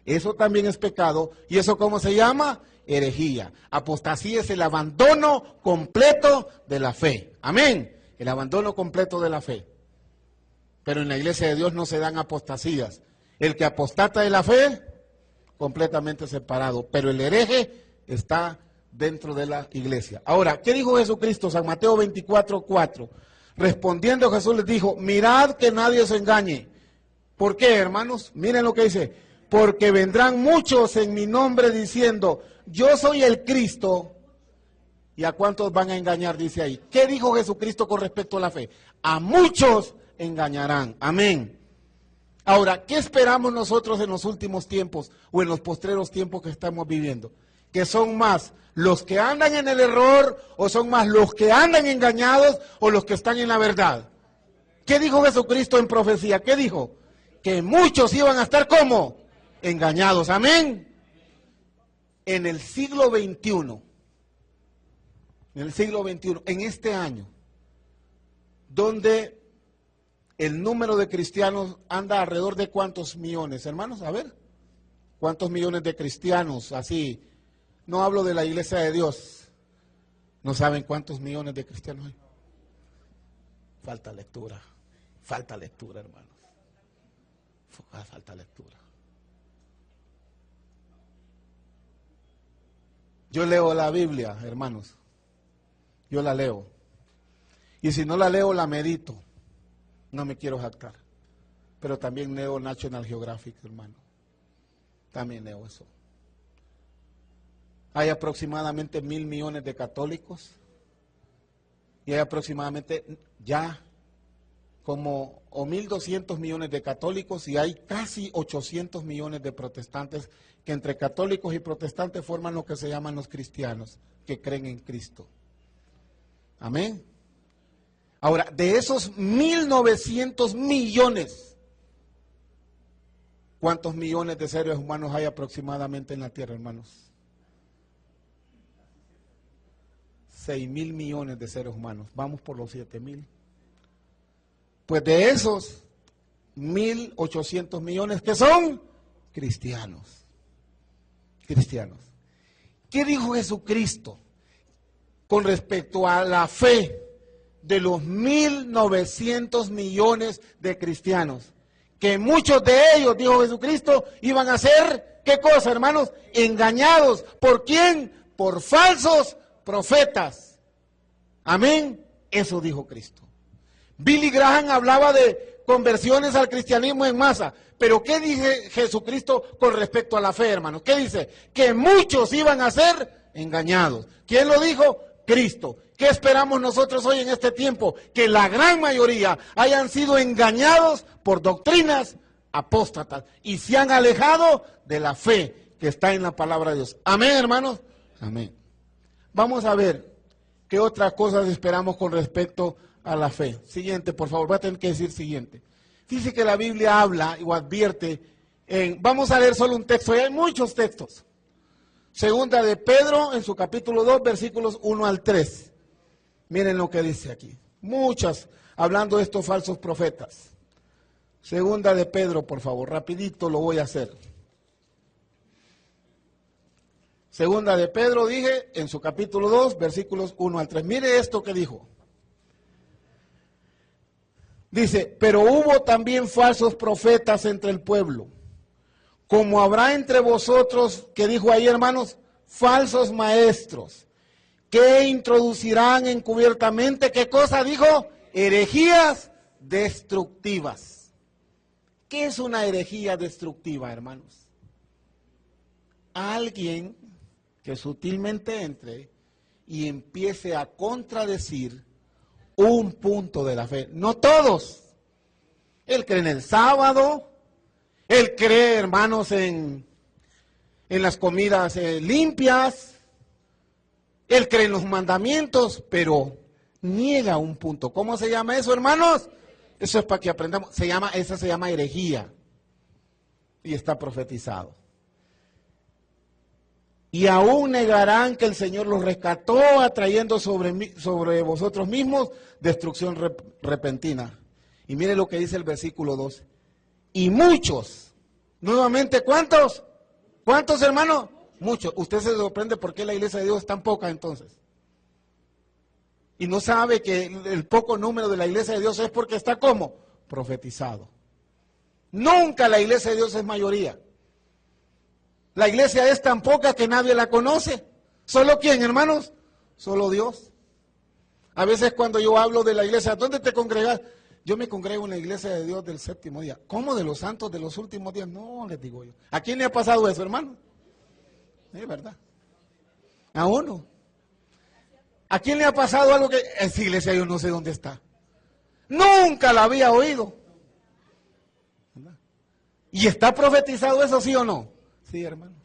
Eso también es pecado. ¿Y eso cómo se llama? Herejía. Apostasía es el abandono completo de la fe. Amén. El abandono completo de la fe. Pero en la iglesia de Dios no se dan apostasías. El que apostata de la fe, completamente separado. Pero el hereje está dentro de la iglesia. Ahora, ¿qué dijo Jesucristo? San Mateo 24:4. Respondiendo Jesús les dijo, mirad que nadie os engañe. ¿Por qué, hermanos? Miren lo que dice. Porque vendrán muchos en mi nombre diciendo, yo soy el Cristo, ¿Y a cuántos van a engañar? Dice ahí. ¿Qué dijo Jesucristo con respecto a la fe? A muchos engañarán. Amén. Ahora, ¿qué esperamos nosotros en los últimos tiempos o en los postreros tiempos que estamos viviendo? ¿Que son más los que andan en el error o son más los que andan engañados o los que están en la verdad? ¿Qué dijo Jesucristo en profecía? ¿Qué dijo? Que muchos iban a estar como engañados. Amén. En el siglo XXI, en este año, donde el número de cristianos anda alrededor de ¿cuántos millones, hermanos? A ver, ¿cuántos millones de cristianos? Así, no hablo de la iglesia de Dios. ¿No saben cuántos millones de cristianos hay? Falta lectura, hermanos. Falta lectura. Yo leo la Biblia, hermanos. Yo la leo. Y si no la leo, la medito. No me quiero jactar. Pero también leo National Geographic, hermano. También leo eso. Hay aproximadamente 1.000 millones de católicos. Y hay aproximadamente ya como 1.200 millones de católicos y hay casi 800 millones de protestantes que entre católicos y protestantes forman lo que se llaman los cristianos, que creen en Cristo. Amén. Ahora, de esos 1.900 millones, ¿cuántos millones de seres humanos hay aproximadamente en la tierra, hermanos? 6.000 millones de seres humanos. Vamos por los 7.000. Pues de esos 1.800 millones que son cristianos. Cristianos. ¿Qué dijo Jesucristo con respecto a la fe de los 1.900 millones de cristianos? Que muchos de ellos, dijo Jesucristo, iban a ser, ¿qué cosa, hermanos? Engañados. ¿Por quién? Por falsos profetas. Amén. Eso dijo Cristo. Billy Graham hablaba de conversiones al cristianismo en masa. Pero ¿qué dice Jesucristo con respecto a la fe, hermanos? ¿Qué dice? Que muchos iban a ser engañados. ¿Quién lo dijo? Cristo. ¿Qué esperamos nosotros hoy en este tiempo? Que la gran mayoría hayan sido engañados por doctrinas apóstatas y se han alejado de la fe que está en la palabra de Dios. Amén, hermanos. Amén. Vamos a ver qué otras cosas esperamos con respecto a la fe. Siguiente, por favor, voy a tener que decir siguiente. Dice que la Biblia habla o advierte, vamos a leer solo un texto, y hay muchos textos. Segunda de Pedro, en su capítulo 2, versículos 1 al 3. Miren lo que dice aquí. Muchas, hablando de estos falsos profetas. Segunda de Pedro, por favor, rapidito lo voy a hacer. Segunda de Pedro, dije, en su capítulo 2, versículos 1 al 3. Mire esto que dijo. Dice, pero hubo también falsos profetas entre el pueblo, como habrá entre vosotros, que dijo ahí, hermanos, falsos maestros, que introducirán encubiertamente, ¿qué cosa dijo? Herejías destructivas. ¿Qué es una herejía destructiva, hermanos? Alguien que sutilmente entre y empiece a contradecir un punto de la fe. No todos. Él cree en el sábado, él cree, hermanos, en las comidas limpias, él cree en los mandamientos, pero niega un punto. ¿Cómo se llama eso, hermanos? Eso es para que aprendamos. Esa se llama herejía. Y está profetizado. Y aún negarán que el Señor los rescató, atrayendo sobre vosotros mismos destrucción repentina. Y mire lo que dice el versículo 2. Y muchos, nuevamente, ¿cuántos? ¿Cuántos, hermanos? Muchos. Usted se sorprende por qué la iglesia de Dios es tan poca entonces. Y no sabe que el poco número de la iglesia de Dios es porque está ¿cómo? Profetizado. Nunca la iglesia de Dios es mayoría. La iglesia es tan poca que nadie la conoce. ¿Solo quién, hermanos? Solo Dios. A veces cuando yo hablo de la iglesia, ¿dónde te congregas? Yo me congrego en la iglesia de Dios del séptimo día. ¿Cómo de los santos de los últimos días? No, les digo yo. ¿A quién le ha pasado eso, hermano? Es verdad. A uno. ¿A quién le ha pasado algo que esa iglesia yo no sé dónde está? Nunca la había oído. ¿Verdad? ¿Y está profetizado eso, sí o no? Sí, hermano.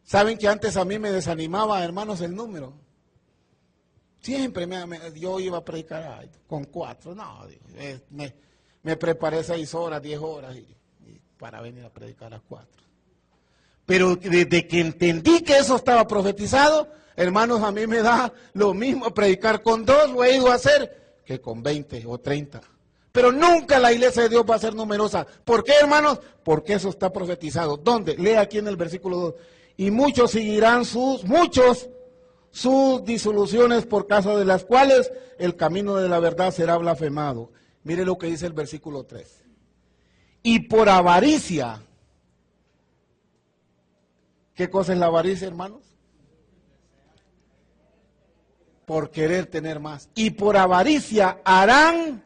¿Saben que antes a mí me desanimaba, hermanos, el número? Siempre yo iba a predicar con 4. No, me preparé 6 horas, 10 horas y para venir a predicar a 4. Pero desde que entendí que eso estaba profetizado, hermanos, a mí me da lo mismo predicar con 2, lo he ido a hacer, que con 20 o 30. Pero nunca la iglesia de Dios va a ser numerosa. ¿Por qué, hermanos? Porque eso está profetizado. ¿Dónde? Lea aquí en el versículo 2. Y muchos seguirán sus disoluciones, por causa de las cuales el camino de la verdad será blasfemado. Mire lo que dice el versículo 3. Y por avaricia. ¿Qué cosa es la avaricia, hermanos? Por querer tener más. Y por avaricia harán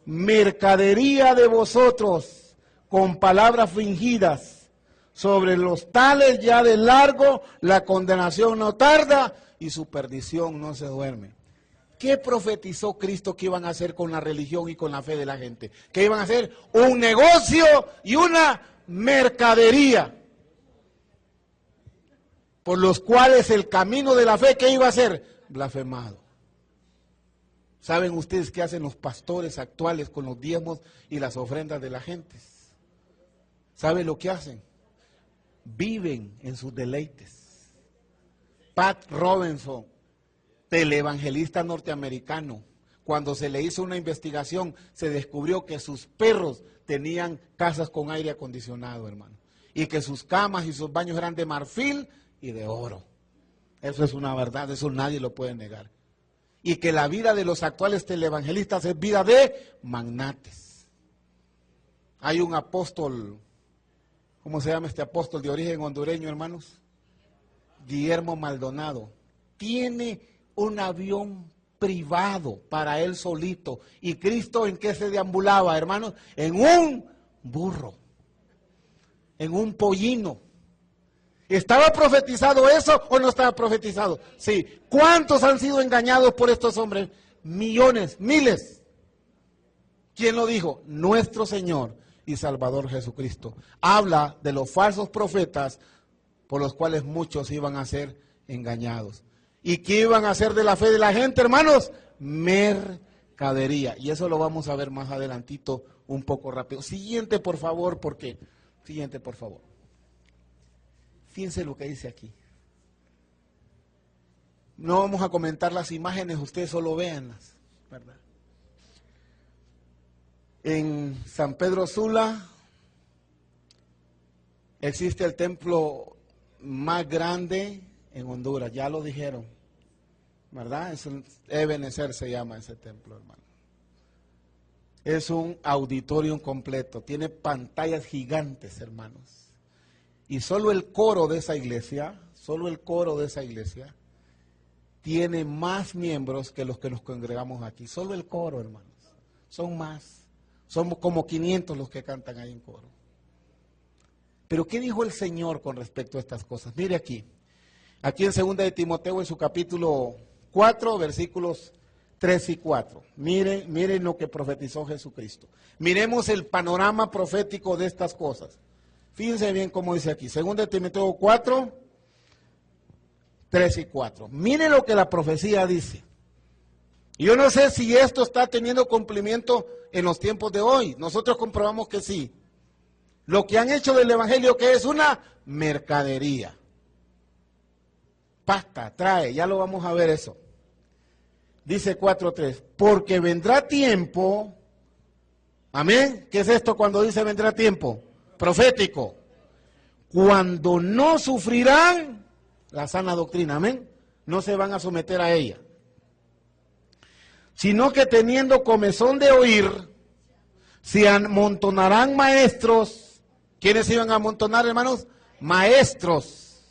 mercadería de vosotros con palabras fingidas. Sobre los tales ya de largo la condenación no tarda y su perdición no se duerme. ¿Qué profetizó Cristo que iban a hacer con la religión y con la fe de la gente? Que iban a hacer un negocio y una mercadería, por los cuales el camino de la fe, ¿qué iba a ser? Blasfemado. ¿Saben ustedes qué hacen los pastores actuales con los diezmos y las ofrendas de la gente? ¿Saben lo que hacen? Viven en sus deleites. Pat Robinson, televangelista norteamericano, cuando se le hizo una investigación, se descubrió que sus perros tenían casas con aire acondicionado, hermano, y que sus camas y sus baños eran de marfil y de oro. Eso es una verdad, eso nadie lo puede negar. Y que la vida de los actuales televangelistas es vida de magnates. Hay un apóstol, ¿cómo se llama este apóstol de origen hondureño, hermanos? Guillermo Maldonado. Tiene un avión privado para él solito. ¿Y Cristo en qué se deambulaba, hermanos? En un burro, en un pollino. ¿Estaba profetizado eso o no estaba profetizado? Sí. ¿Cuántos han sido engañados por estos hombres? Millones, miles. ¿Quién lo dijo? Nuestro Señor y Salvador Jesucristo. Habla de los falsos profetas por los cuales muchos iban a ser engañados. ¿Y qué iban a hacer de la fe de la gente, hermanos? Mercadería. Y eso lo vamos a ver más adelantito, un poco rápido. Siguiente, por favor, porque... Siguiente, por favor. Fíjense lo que dice aquí. No vamos a comentar las imágenes, ustedes solo véanlas, ¿verdad? En San Pedro Sula existe el templo más grande en Honduras, ya lo dijeron, ¿verdad? Es un Ebenezer, se llama ese templo, hermano. Es un auditorium completo, tiene pantallas gigantes, hermanos. Y solo el coro de esa iglesia, tiene más miembros que los que nos congregamos aquí. Solo el coro, hermanos. Son más. Somos como 500 los que cantan ahí en coro. Pero ¿qué dijo el Señor con respecto a estas cosas? Mire aquí. Aquí en 2 de Timoteo, en su capítulo 4, versículos 3 y 4. Miren lo que profetizó Jesucristo. Miremos el panorama profético de estas cosas. Fíjense bien cómo dice aquí. 2 de Timoteo 4, 3 y 4. Miren lo que la profecía dice. Y yo no sé si esto está teniendo cumplimiento en los tiempos de hoy. Nosotros comprobamos que sí. Lo que han hecho del evangelio, que es una mercadería. Pasta, trae, ya lo vamos a ver eso. Dice 4:3, porque vendrá tiempo, amén. ¿Qué es esto cuando dice vendrá tiempo? Profético. Cuando no sufrirán la sana doctrina, amén. No se van a someter a ella. Sino que teniendo comezón de oír, se amontonarán maestros. ¿Quiénes iban a amontonar, hermanos? Maestros.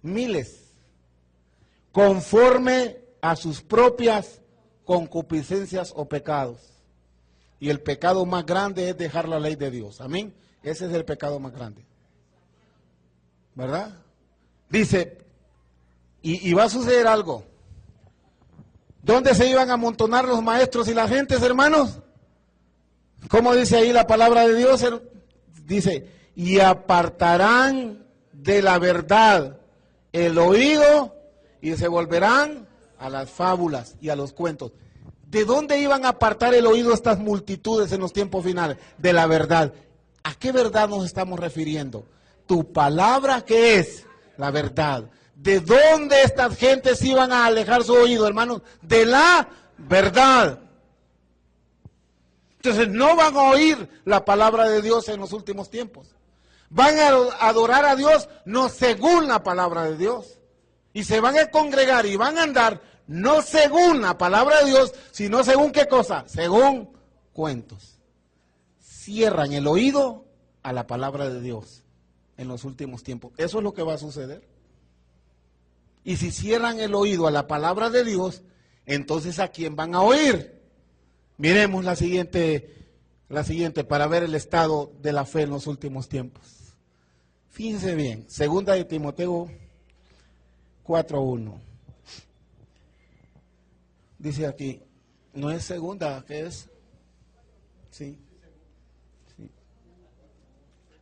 Miles. Conforme a sus propias concupiscencias o pecados. Y el pecado más grande es dejar la ley de Dios. Amén. Ese es el pecado más grande. ¿Verdad? Dice, Y va a suceder algo. ¿Dónde se iban a amontonar los maestros y las gentes, hermanos? ¿Cómo dice ahí la palabra de Dios? Dice, y apartarán de la verdad el oído y se volverán a las fábulas y a los cuentos. ¿De dónde iban a apartar el oído estas multitudes en los tiempos finales? De la verdad. ¿A qué verdad nos estamos refiriendo? Tu palabra, ¿qué es? La verdad. ¿De dónde estas gentes iban a alejar su oído, hermanos? De la verdad. Entonces no van a oír la palabra de Dios en los últimos tiempos. Van a adorar a Dios no según la palabra de Dios. Y se van a congregar y van a andar no según la palabra de Dios, sino según ¿qué cosa? Según cuentos. Cierran el oído a la palabra de Dios en los últimos tiempos. Eso es lo que va a suceder. Y si cierran el oído a la palabra de Dios, entonces ¿a quién van a oír? Miremos la siguiente para ver el estado de la fe en los últimos tiempos. Fíjense bien, segunda de Timoteo 4:1. Dice aquí, no es segunda, ¿qué es? Sí.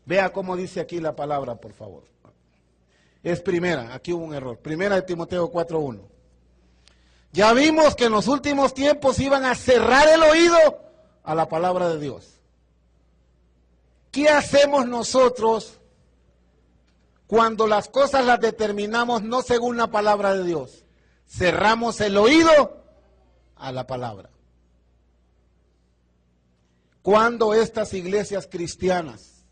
Vea cómo dice aquí la palabra, por favor. Es primera, aquí hubo un error. Primera de Timoteo 4:1. Ya vimos que en los últimos tiempos iban a cerrar el oído a la palabra de Dios. ¿Qué hacemos nosotros cuando las cosas las determinamos no según la palabra de Dios? Cerramos el oído a la palabra. Cuando estas iglesias cristianas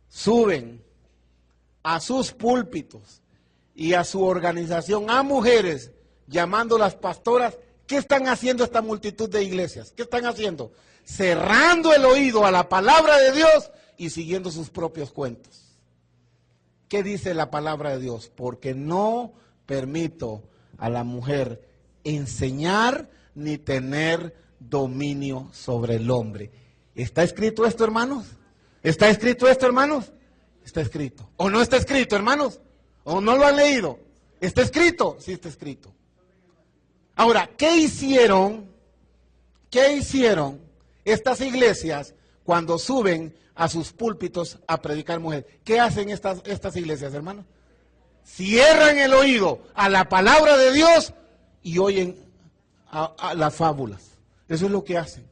suben a sus púlpitos y a su organización a mujeres llamándolas pastoras, ¿qué están haciendo esta multitud de iglesias? ¿Qué están haciendo? Cerrando el oído a la palabra de Dios y siguiendo sus propios cuentos. ¿Qué dice la palabra de Dios? Porque no permito a la mujer enseñar ni tener dominio sobre el hombre. ¿Está escrito esto, hermanos? ¿Está escrito esto, hermanos? Está escrito. ¿O no está escrito, hermanos? ¿O no lo han leído? ¿Está escrito? Sí, está escrito. Ahora, ¿qué hicieron estas iglesias cuando suben a sus púlpitos a predicar mujeres? ¿Qué hacen estas iglesias, hermanos? Cierran el oído a la palabra de Dios y oyen a las fábulas. Eso es lo que hacen.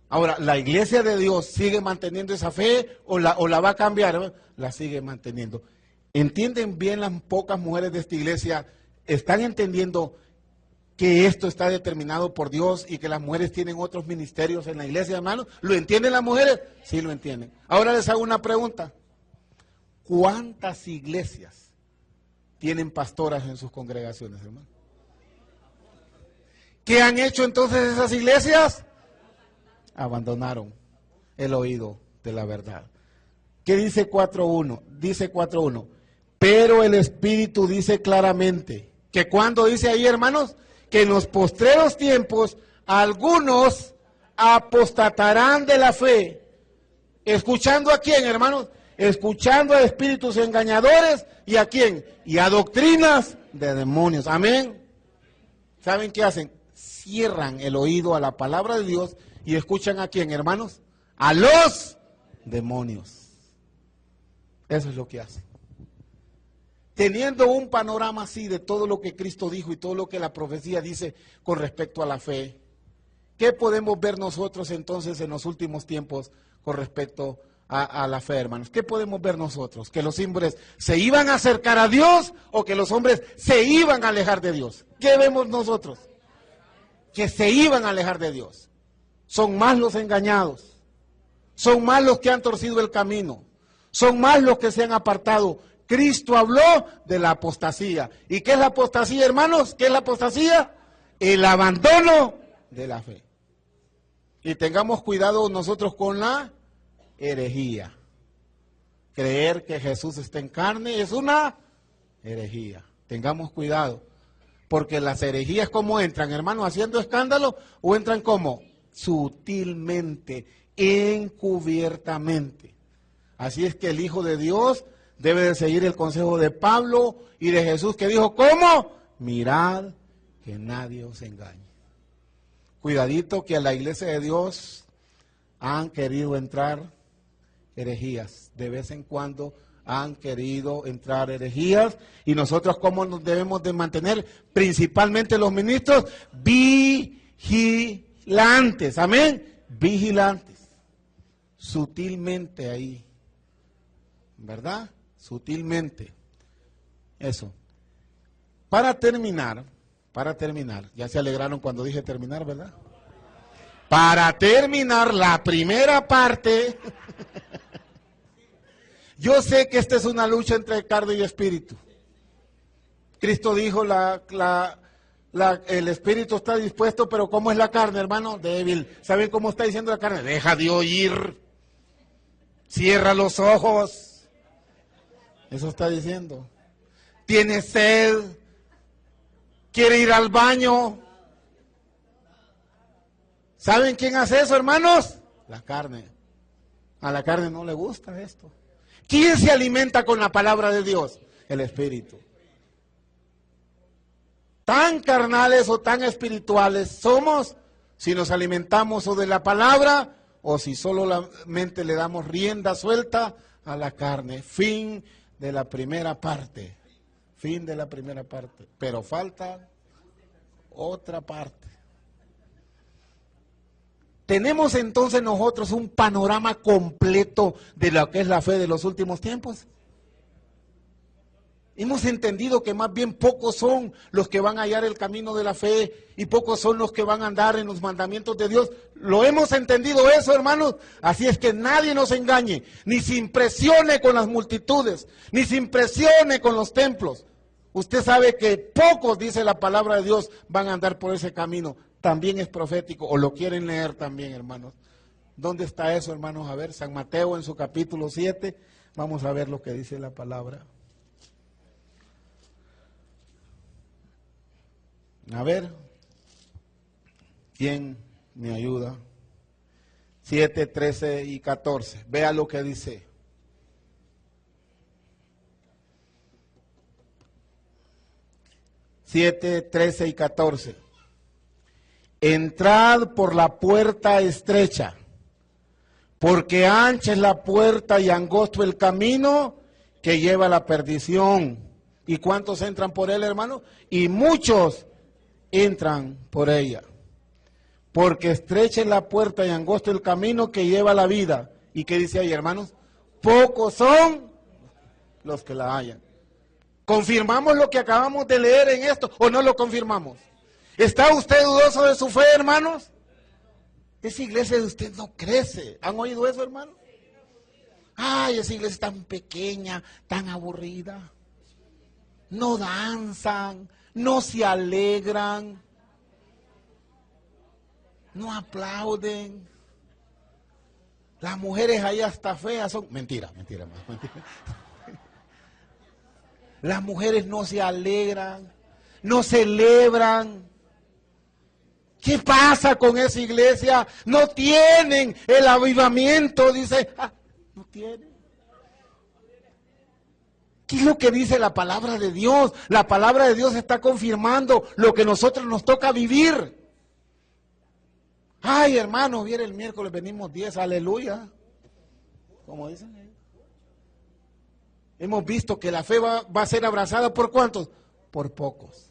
Ahora, ¿la iglesia de Dios sigue manteniendo esa fe o la va a cambiar? La sigue manteniendo. ¿Entienden bien las pocas mujeres de esta iglesia? ¿Están entendiendo que esto está determinado por Dios y que las mujeres tienen otros ministerios en la iglesia, hermanos? ¿Lo entienden las mujeres? Sí, lo entienden. Ahora les hago una pregunta. ¿Cuántas iglesias tienen pastoras en sus congregaciones, hermano? ¿Qué han hecho entonces esas iglesias? Abandonaron el oído de la verdad. ¿Qué dice 4.1? Dice 4.1. Pero el Espíritu dice claramente que cuando dice ahí, hermanos, que en los postreros tiempos algunos apostatarán de la fe. ¿Escuchando a quién, hermanos? Escuchando a espíritus engañadores. ¿Y a quién? Y a doctrinas de demonios. Amén. ¿Saben qué hacen? Cierran el oído a la palabra de Dios y escuchan a quién, hermanos? A los demonios. Eso es lo que hacen. Teniendo un panorama así de todo lo que Cristo dijo y todo lo que la profecía dice con respecto a la fe, ¿qué podemos ver nosotros entonces en los últimos tiempos con respecto a la fe, hermanos? ¿Qué podemos ver nosotros? ¿Que los hombres se iban a acercar a Dios o que los hombres se iban a alejar de Dios? ¿Qué vemos nosotros? Que se iban a alejar de Dios. Son más los engañados, son más los que han torcido el camino, son más los que se han apartado. Cristo habló de la apostasía. ¿Y qué es la apostasía, hermanos? ¿Qué es la apostasía? El abandono de la fe. Y tengamos cuidado nosotros con la herejía. Creer que Jesús está en carne es una herejía. Tengamos cuidado. Porque las herejías, ¿cómo entran, hermanos? ¿Haciendo escándalo o entran cómo? Sutilmente, encubiertamente. Así es que el Hijo de Dios debe de seguir el consejo de Pablo y de Jesús, que dijo, ¿cómo? Mirad que nadie os engañe. Cuidadito que a la iglesia de Dios han querido entrar herejías. De vez en cuando han querido entrar herejías. Y nosotros, ¿cómo nos debemos de mantener? Principalmente los ministros, vigilantes. Amén. Vigilantes. Sutilmente ahí. ¿Verdad? Sutilmente. Eso. Para terminar, ya se alegraron cuando dije terminar, ¿verdad? Para terminar la primera parte, yo sé que esta es una lucha entre carne y espíritu. Cristo dijo, el espíritu está dispuesto, pero ¿cómo es la carne, hermano? Débil. ¿Saben cómo está diciendo la carne? Deja de oír, cierra los ojos. Eso está diciendo. Tiene sed, quiere ir al baño. ¿Saben quién hace eso, hermanos? La carne. A la carne no le gusta esto. ¿Quién se alimenta con la palabra de Dios? El espíritu. Tan carnales o tan espirituales somos si nos alimentamos o de la palabra o si solamente le damos rienda suelta a la carne. Fin de la primera parte. Fin de la primera parte. Pero falta otra parte. ¿Tenemos entonces nosotros un panorama completo de lo que es la fe de los últimos tiempos? Hemos entendido que más bien pocos son los que van a hallar el camino de la fe y pocos son los que van a andar en los mandamientos de Dios. ¿Lo hemos entendido eso, hermanos? Así es que nadie nos engañe, ni se impresione con las multitudes, ni se impresione con los templos. Usted sabe que pocos, dice la palabra de Dios, van a andar por ese camino. También es profético, o lo quieren leer también, hermanos. ¿Dónde está eso, hermanos? A ver, San Mateo en su capítulo 7, vamos a ver lo que dice la palabra. A ver, ¿quién me ayuda? 7, 13 y 14, vea lo que dice. Siete, 13 y 14. Entrad por la puerta estrecha, porque ancha es la puerta y angosto el camino que lleva a la perdición. ¿Y cuántos entran por él, hermano? Y muchos entran por ella. Porque estrecha es la puerta y angosto el camino que lleva a la vida. ¿Y qué dice ahí, hermanos? Pocos son los que la hallan. ¿Confirmamos lo que acabamos de leer en esto o no lo confirmamos? ¿Está usted dudoso de su fe, hermanos? Esa iglesia de usted no crece. ¿Han oído eso, hermano? Ay, esa iglesia es tan pequeña, tan aburrida. No danzan, no se alegran, no aplauden. Las mujeres ahí hasta feas son... Mentira, mentira. Las mujeres no se alegran, no celebran. ¿Qué pasa con esa iglesia? No tienen el avivamiento, dice. No tienen. ¿Qué es lo que dice la palabra de Dios? La palabra de Dios está confirmando lo que nosotros nos toca vivir. Ay, hermanos, viene el miércoles, venimos 10, aleluya. Como dicen ellos. Hemos visto que la fe va a ser abrazada por ¿cuántos? Por pocos.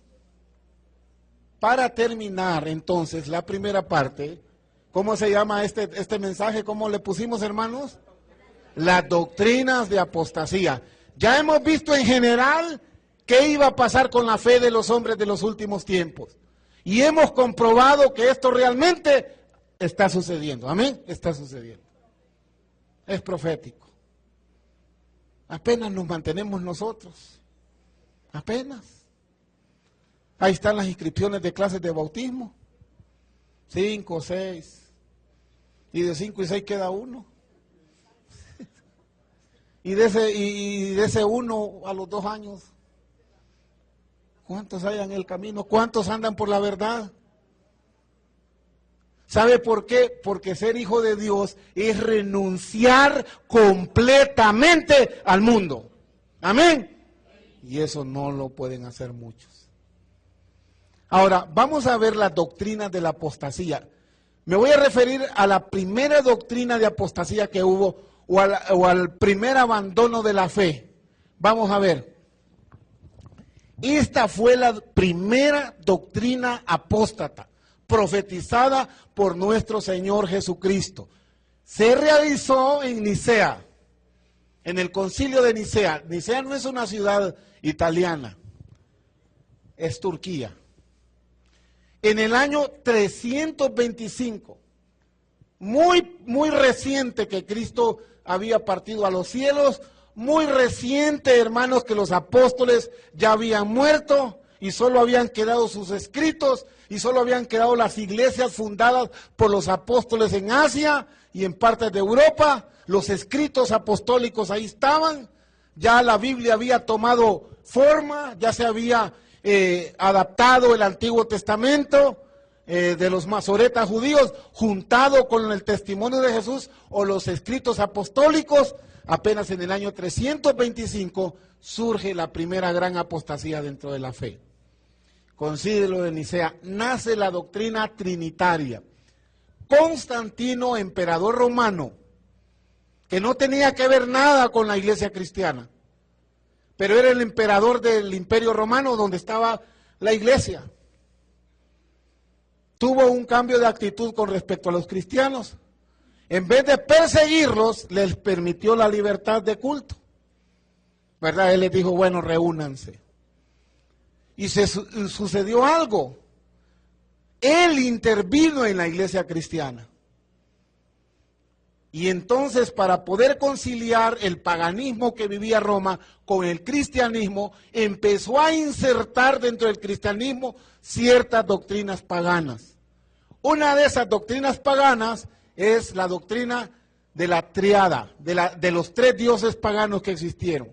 Para terminar, entonces, la primera parte, ¿cómo se llama este mensaje? ¿Cómo le pusimos, hermanos? Las doctrinas de apostasía. Ya hemos visto en general qué iba a pasar con la fe de los hombres de los últimos tiempos. Y hemos comprobado que esto realmente está sucediendo. Amén, está sucediendo. Es profético. Apenas nos mantenemos nosotros. Apenas. Ahí están las inscripciones de clases de bautismo. 5, 6. Y de 5 y 6 queda uno. Y de ese uno a los 2 años. ¿Cuántos hay en el camino? ¿Cuántos andan por la verdad? ¿Sabe por qué? Porque ser hijo de Dios es renunciar completamente al mundo. Amén. Y eso no lo pueden hacer muchos. Ahora, vamos a ver las doctrinas de la apostasía. Me voy a referir a la primera doctrina de apostasía que hubo, o al primer abandono de la fe. Vamos a ver. Esta fue la primera doctrina apóstata, profetizada por nuestro Señor Jesucristo. Se realizó en Nicea, en el concilio de Nicea. Nicea no es una ciudad italiana, es Turquía. En el año 325, muy reciente que Cristo había partido a los cielos, muy reciente, hermanos, que los apóstoles ya habían muerto y solo habían quedado sus escritos y solo habían quedado las iglesias fundadas por los apóstoles en Asia y en partes de Europa. Los escritos apostólicos ahí estaban, ya la Biblia había tomado forma, ya se había adaptado el Antiguo Testamento de los masoretas judíos, juntado con el testimonio de Jesús o los escritos apostólicos. Apenas en el año 325 surge la primera gran apostasía dentro de la fe. Concilio de Nicea, nace la doctrina trinitaria. Constantino, emperador romano, que no tenía que ver nada con la iglesia cristiana, pero era el emperador del Imperio Romano donde estaba la iglesia. Tuvo un cambio de actitud con respecto a los cristianos. En vez de perseguirlos, les permitió la libertad de culto. ¿Verdad? Él les dijo, bueno, reúnanse. Y sucedió algo. Él intervino en la iglesia cristiana. Y entonces, para poder conciliar el paganismo que vivía Roma con el cristianismo, empezó a insertar dentro del cristianismo ciertas doctrinas paganas. Una de esas doctrinas paganas es la doctrina de la triada, de los tres dioses paganos que existieron.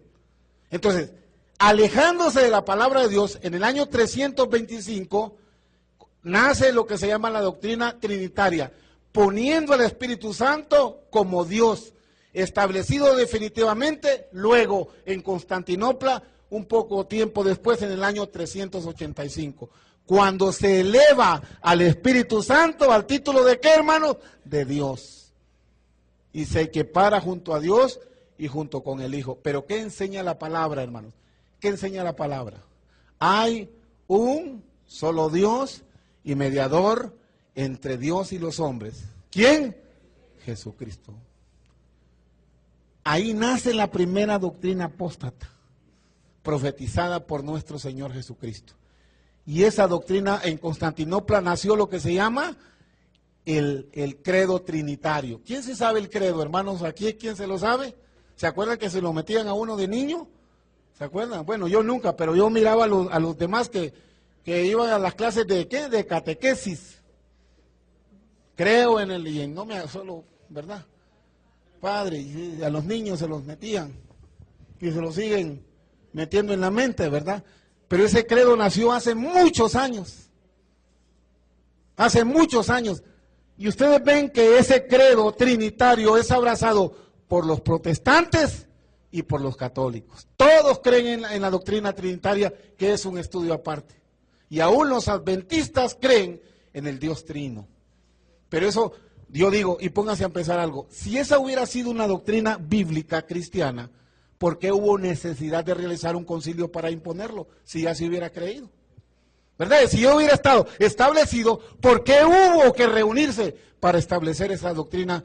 Entonces, alejándose de la palabra de Dios, en el año 325 nace lo que se llama la doctrina trinitaria, poniendo al Espíritu Santo como Dios, establecido definitivamente luego en Constantinopla, un poco tiempo después, en el año 385. Cuando se eleva al Espíritu Santo, al título de ¿qué, hermanos? De Dios. Y se equipara junto a Dios y junto con el Hijo. Pero ¿qué enseña la palabra, hermanos? ¿Qué enseña la palabra? Hay un solo Dios y mediador entre Dios y los hombres. ¿Quién? Jesucristo. Ahí nace la primera doctrina apóstata, profetizada por nuestro Señor Jesucristo. Y esa doctrina en Constantinopla nació lo que se llama el credo trinitario. ¿Quién se sabe el credo, hermanos? ¿Aquí quién se lo sabe? ¿Se acuerdan que se lo metían a uno de niño? ¿Se acuerdan? Bueno, yo nunca, pero yo miraba a los demás que iban a las clases de ¿qué? De catequesis. Creo en el, y no me solo, ¿verdad? Padre, y a los niños se los metían y se los siguen metiendo en la mente, ¿verdad? Pero ese credo nació hace muchos años. Hace muchos años. Y ustedes ven que ese credo trinitario es abrazado por los protestantes y por los católicos. Todos creen en la doctrina trinitaria, que es un estudio aparte. Y aún los adventistas creen en el Dios trino. Pero eso, yo digo, y pónganse a pensar algo, si esa hubiera sido una doctrina bíblica cristiana, ¿por qué hubo necesidad de realizar un concilio para imponerlo? Si ya se hubiera creído. ¿Verdad? Si yo hubiera estado establecido, ¿por qué hubo que reunirse para establecer esa doctrina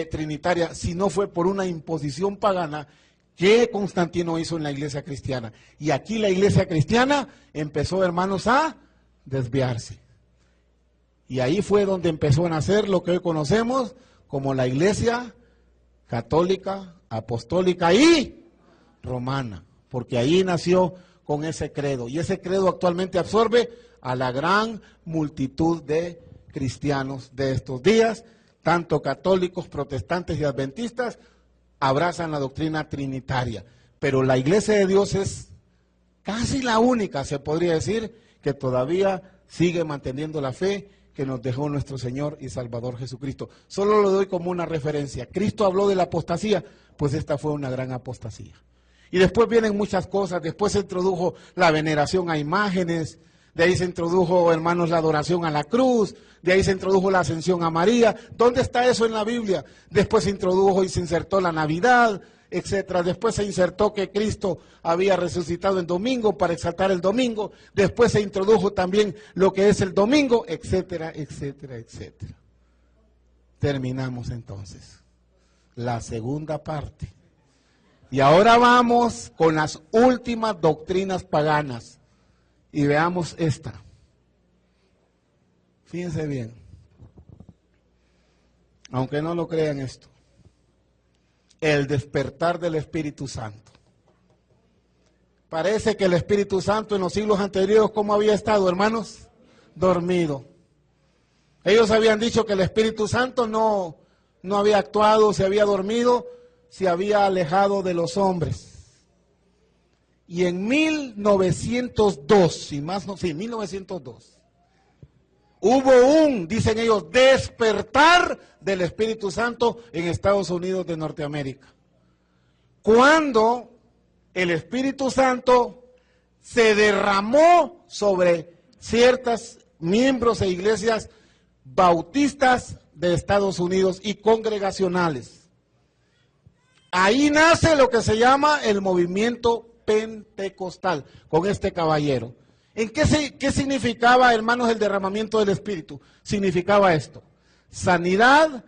trinitaria si no fue por una imposición pagana que Constantino hizo en la iglesia cristiana? Y aquí la iglesia cristiana empezó, hermanos, a desviarse. Y ahí fue donde empezó a nacer lo que hoy conocemos como la iglesia católica, apostólica y romana, porque ahí nació con ese credo, y ese credo actualmente absorbe a la gran multitud de cristianos de estos días, tanto católicos, protestantes y adventistas, abrazan la doctrina trinitaria, pero la iglesia de Dios es casi la única, se podría decir, que todavía sigue manteniendo la fe que nos dejó nuestro Señor y Salvador Jesucristo. Solo lo doy como una referencia. Cristo habló de la apostasía, pues esta fue una gran apostasía. Y después vienen muchas cosas. Después se introdujo la veneración a imágenes. De ahí se introdujo, hermanos, la adoración a la cruz. De ahí se introdujo la ascensión a María. ¿Dónde está eso en la Biblia? Después se introdujo y se insertó la Navidad, etcétera. Después se insertó que Cristo había resucitado el domingo para exaltar el domingo. Después se introdujo también lo que es el domingo, etcétera, etcétera, etcétera. Terminamos entonces la segunda parte. Y ahora vamos con las últimas doctrinas paganas. Y veamos esta. Fíjense bien. Aunque no lo crean esto. El despertar del Espíritu Santo. Parece que el Espíritu Santo en los siglos anteriores, ¿cómo había estado, hermanos? Dormido. Ellos habían dicho que el Espíritu Santo no había actuado, se había dormido, se había alejado de los hombres. Y en 1902, 1902, hubo dicen ellos, despertar del Espíritu Santo en Estados Unidos de Norteamérica. Cuando el Espíritu Santo se derramó sobre ciertos miembros e iglesias bautistas de Estados Unidos y congregacionales. Ahí nace lo que se llama el movimiento pentecostal, con este caballero. ¿En qué significaba, hermanos, el derramamiento del Espíritu? Significaba esto: sanidad,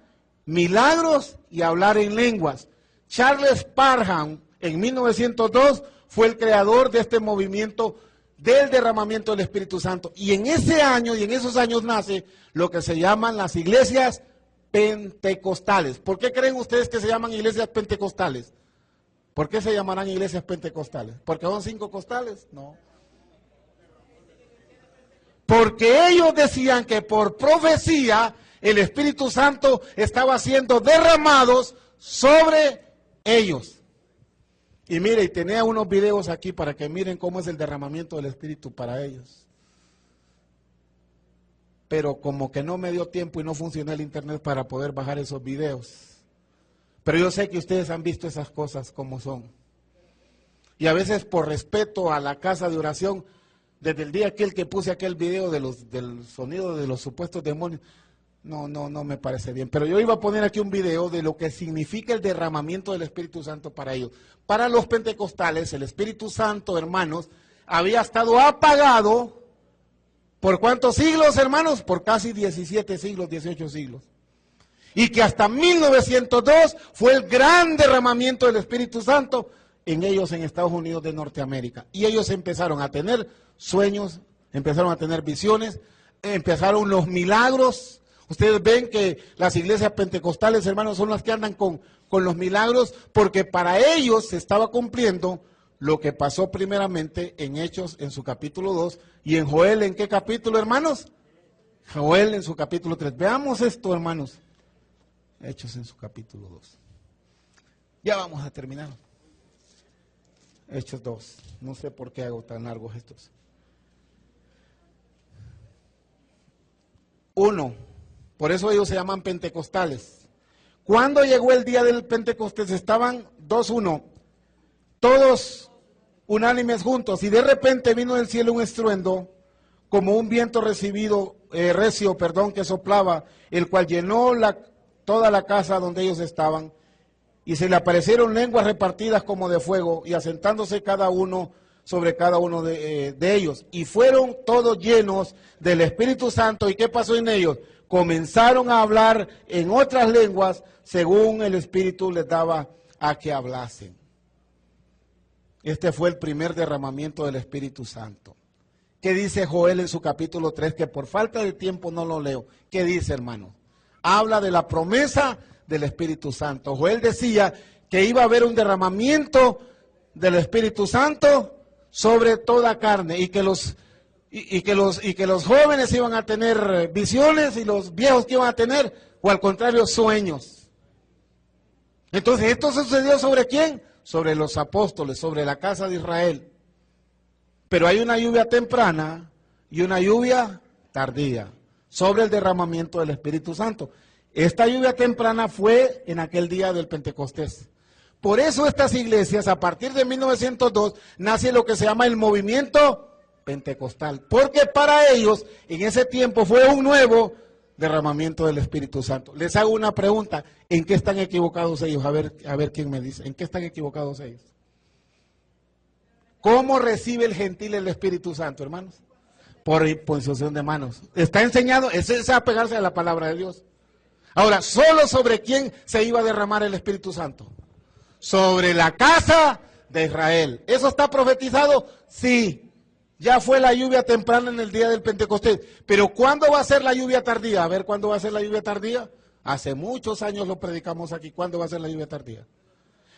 milagros y hablar en lenguas. Charles Parham, en 1902, fue el creador de este movimiento del derramamiento del Espíritu Santo. Y en ese año, y en esos años nace lo que se llaman las iglesias pentecostales. ¿Por qué creen ustedes que se llaman iglesias pentecostales? ¿Por qué se llamarán iglesias pentecostales? ¿Porque son 5 costales? No. Porque ellos decían que por profecía el Espíritu Santo estaba siendo derramado sobre ellos. Y mire, y tenía unos videos aquí para que miren cómo es el derramamiento del Espíritu para ellos. Pero como que no me dio tiempo y no funcionó el internet para poder bajar esos videos. Pero yo sé que ustedes han visto esas cosas como son. Y a veces por respeto a la casa de oración, desde el día aquel que puse aquel video del sonido de los supuestos demonios, no me parece bien. Pero yo iba a poner aquí un video de lo que significa el derramamiento del Espíritu Santo para ellos. Para los pentecostales, el Espíritu Santo, hermanos, había estado apagado. ¿Por cuántos siglos, hermanos? Por casi 17 siglos, 18 siglos. Y que hasta 1902 fue el gran derramamiento del Espíritu Santo en ellos en Estados Unidos de Norteamérica. Y ellos empezaron a tener sueños, empezaron a tener visiones, empezaron los milagros. Ustedes ven que las iglesias pentecostales, hermanos, son las que andan con los milagros, porque para ellos se estaba cumpliendo lo que pasó primeramente en Hechos en su capítulo 2 y en Joel, ¿en qué capítulo, hermanos? Joel en su capítulo 3. Veamos esto, hermanos. Hechos en su capítulo 2. Ya vamos a terminar. Hechos 2. No sé por qué hago tan largos estos. 1. Por eso ellos se llaman pentecostales. Cuando llegó el día del Pentecostés, estaban 2:1, todos unánimes juntos, y de repente vino del cielo un estruendo, como un viento recio, que soplaba, el cual llenó toda la casa donde ellos estaban, y se le aparecieron lenguas repartidas como de fuego, y asentándose cada uno sobre cada uno de ellos, y fueron todos llenos del Espíritu Santo. ¿Y qué pasó en ellos? Comenzaron a hablar en otras lenguas según el Espíritu les daba a que hablasen. Este fue el primer derramamiento del Espíritu Santo. ¿Qué dice Joel en su capítulo 3? Que por falta de tiempo no lo leo. ¿Qué dice, hermano? Habla de la promesa del Espíritu Santo. Joel decía que iba a haber un derramamiento del Espíritu Santo sobre toda carne, y que los jóvenes iban a tener visiones y los viejos que iban a tener, o al contrario, sueños. Entonces, ¿esto sucedió sobre quién? Sobre los apóstoles, sobre la casa de Israel. Pero hay una lluvia temprana y una lluvia tardía sobre el derramamiento del Espíritu Santo. Esta lluvia temprana fue en aquel día del Pentecostés. Por eso estas iglesias, a partir de 1902, nace lo que se llama el movimiento pentecostal. Porque para ellos, en ese tiempo, fue un nuevo derramamiento del Espíritu Santo. Les hago una pregunta, ¿en qué están equivocados ellos? A ver quién me dice, ¿en qué están equivocados ellos? ¿Cómo recibe el gentil el Espíritu Santo, hermanos? Por imposición de manos. Está enseñado, es apegarse a la palabra de Dios. Ahora, ¿solo sobre quién se iba a derramar el Espíritu Santo? Sobre la casa de Israel. ¿Eso está profetizado? Sí. Ya fue la lluvia temprana en el día del Pentecostés. Pero ¿cuándo va a ser la lluvia tardía? A ver, ¿cuándo va a ser la lluvia tardía? Hace muchos años lo predicamos aquí. ¿Cuándo va a ser la lluvia tardía?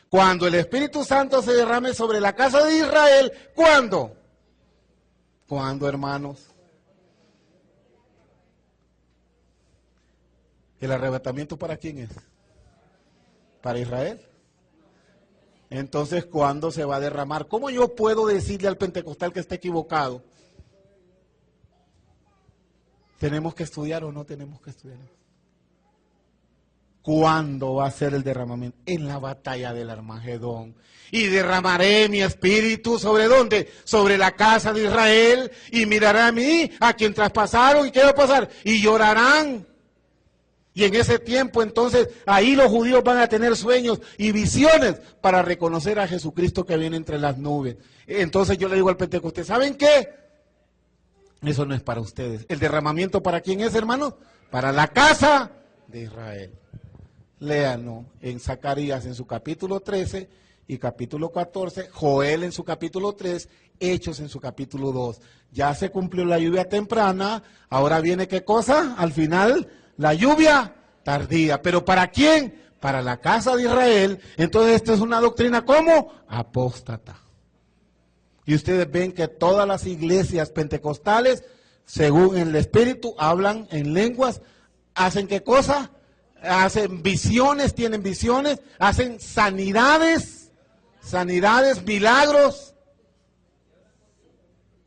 Cuando el Espíritu Santo se derrame sobre la casa de Israel. ¿Cuándo? ¿Cuándo, hermanos? ¿El arrebatamiento para quién es? ¿Para Israel? Entonces, ¿cuándo se va a derramar? ¿Cómo yo puedo decirle al pentecostal que está equivocado? ¿Tenemos que estudiar o no tenemos que estudiar? ¿Cuándo va a ser el derramamiento? En la batalla del Armagedón. Y derramaré mi espíritu ¿sobre dónde? Sobre la casa de Israel, y mirará a mí, a quien traspasaron, ¿y qué va a pasar? Y llorarán. Y en ese tiempo, entonces, ahí los judíos van a tener sueños y visiones para reconocer a Jesucristo que viene entre las nubes. Entonces yo le digo al pentecostés, ¿saben qué? Eso no es para ustedes. ¿El derramamiento para quién es, hermano? Para la casa de Israel. Léanlo en Zacarías en su capítulo 13 y capítulo 14, Joel en su capítulo 3, Hechos en su capítulo 2. Ya se cumplió la lluvia temprana, ahora viene ¿qué cosa? Al final, la lluvia tardía. ¿Pero para quién? Para la casa de Israel. Entonces esta es una doctrina ¿cómo? Apóstata. Y ustedes ven que todas las iglesias pentecostales, según el Espíritu, hablan en lenguas. ¿Hacen qué cosa? Hacen visiones, tienen visiones, hacen sanidades, milagros.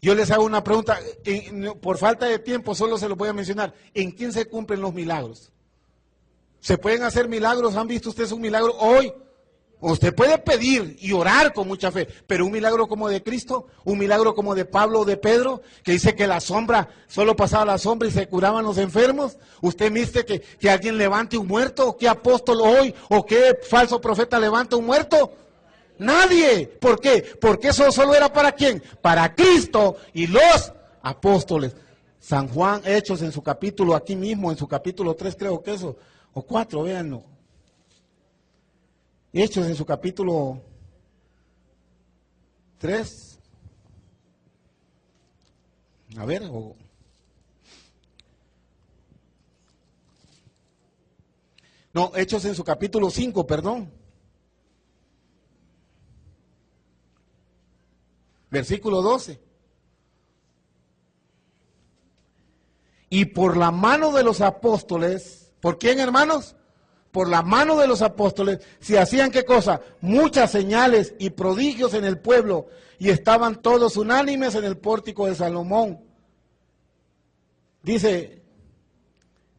Yo les hago una pregunta, por falta de tiempo solo se los voy a mencionar. ¿En quién se cumplen los milagros? ¿Se pueden hacer milagros? ¿Han visto ustedes un milagro hoy? Usted puede pedir y orar con mucha fe, pero un milagro como de Cristo, un milagro como de Pablo o de Pedro, que dice que la sombra, solo pasaba la sombra y se curaban los enfermos. ¿Usted viste que alguien levante un muerto? ¿Qué apóstol hoy o qué falso profeta levanta un muerto? Nadie. ¿Por qué? Porque eso solo era ¿para quién? Para Cristo y los apóstoles. San Juan, Hechos en su capítulo, aquí mismo, en su capítulo 3 creo que eso, o 4, véanlo. Hechos en su capítulo 3. A ver, no, Hechos en su capítulo 5, perdón. Versículo 12. Y por la mano de los apóstoles, ¿por quién, hermanos? Por la mano de los apóstoles, se hacían ¿qué cosa? Muchas señales y prodigios en el pueblo, y estaban todos unánimes en el pórtico de Salomón. Dice,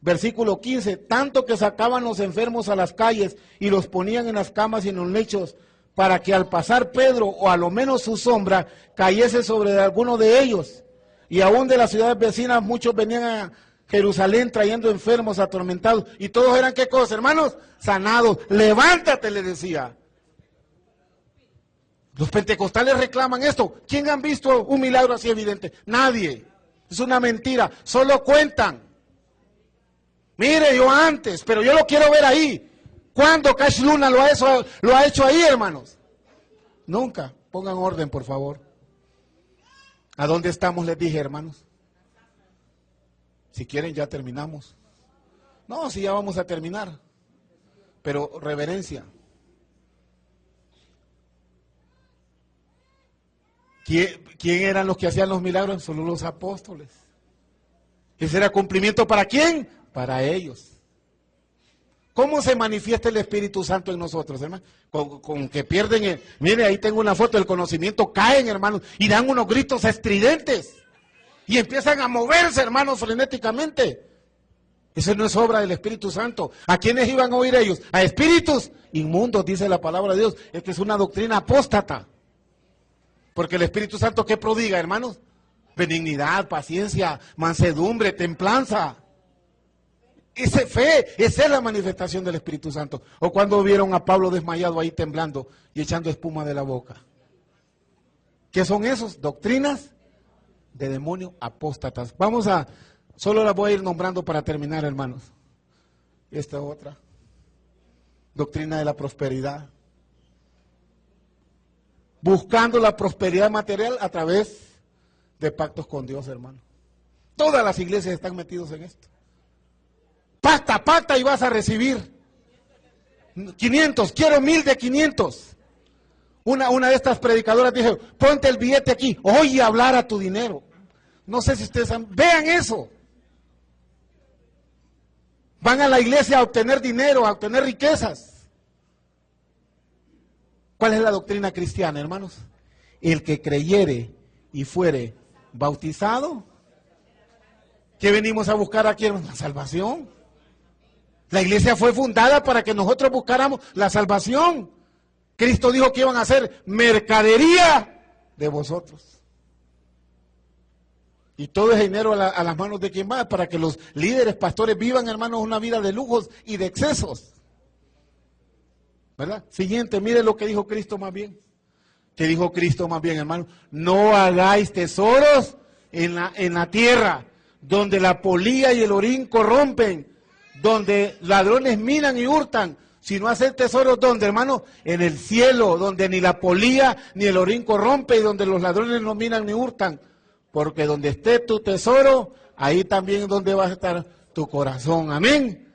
versículo 15, tanto que sacaban los enfermos a las calles y los ponían en las camas y en los lechos, para que al pasar Pedro, o a lo menos su sombra, cayese sobre alguno de ellos. Y aún de las ciudades vecinas muchos venían a Jerusalén trayendo enfermos, atormentados, y todos eran ¿qué cosa, hermanos? Sanados. Levántate, le decía. Los pentecostales reclaman esto. ¿Quién han visto un milagro así evidente? Nadie. Es una mentira. Solo cuentan. Mire, yo antes, pero yo lo quiero ver ahí. ¿Cuándo Cash Luna lo ha hecho ahí, hermanos? Nunca. Pongan orden, por favor. ¿A dónde estamos? Les dije, hermanos. Si quieren ya terminamos. No, si ya vamos a terminar. Pero reverencia. ¿Quién eran los que hacían los milagros? Solo los apóstoles. ¿Ese era cumplimiento para quién? Para ellos. ¿Cómo se manifiesta el Espíritu Santo en nosotros, hermano? Con que pierden, mire, ahí tengo una foto del conocimiento, caen, hermanos, y dan unos gritos estridentes. Y empiezan a moverse, hermanos, frenéticamente. Eso no es obra del Espíritu Santo. ¿A quiénes iban a oír ellos? A espíritus inmundos, dice la palabra de Dios. Esta es una doctrina apóstata. Porque el Espíritu Santo, ¿qué prodiga, hermanos? Benignidad, paciencia, mansedumbre, templanza. Esa fe, esa es la manifestación del Espíritu Santo. O cuando vieron a Pablo desmayado ahí temblando y echando espuma de la boca. ¿Qué son esos? Doctrinas de demonios apóstatas. Solo las voy a ir nombrando para terminar, hermanos. Esta otra. Doctrina de la prosperidad. Buscando la prosperidad material a través de pactos con Dios, hermano. Todas las iglesias están metidas en esto. Pacta y vas a recibir 500, quiero 1000 de 500. Una de estas predicadoras dijo, ponte el billete aquí, oye hablar a tu dinero. No sé si ustedes vean eso. Van a la iglesia a obtener dinero, a obtener riquezas. ¿Cuál es la doctrina cristiana, hermanos? El que creyere y fuere bautizado. ¿Qué venimos a buscar aquí, hermanos? La salvación. La iglesia fue fundada para que nosotros buscáramos la salvación. Cristo dijo que iban a hacer mercadería de vosotros. Y todo ese dinero a las manos de quien va, para que los líderes, pastores vivan, hermanos, una vida de lujos y de excesos. ¿Verdad? Siguiente, mire lo que dijo Cristo más bien. ¿Qué dijo Cristo más bien, hermano? No hagáis tesoros en la tierra, donde la polilla y el orín corrompen, donde ladrones minan y hurtan, sino hacer tesoros donde, hermano, en el cielo, donde ni la polilla ni el orín corrompe y donde los ladrones no minan ni hurtan, porque donde esté tu tesoro, ahí también es donde va a estar tu corazón, amén.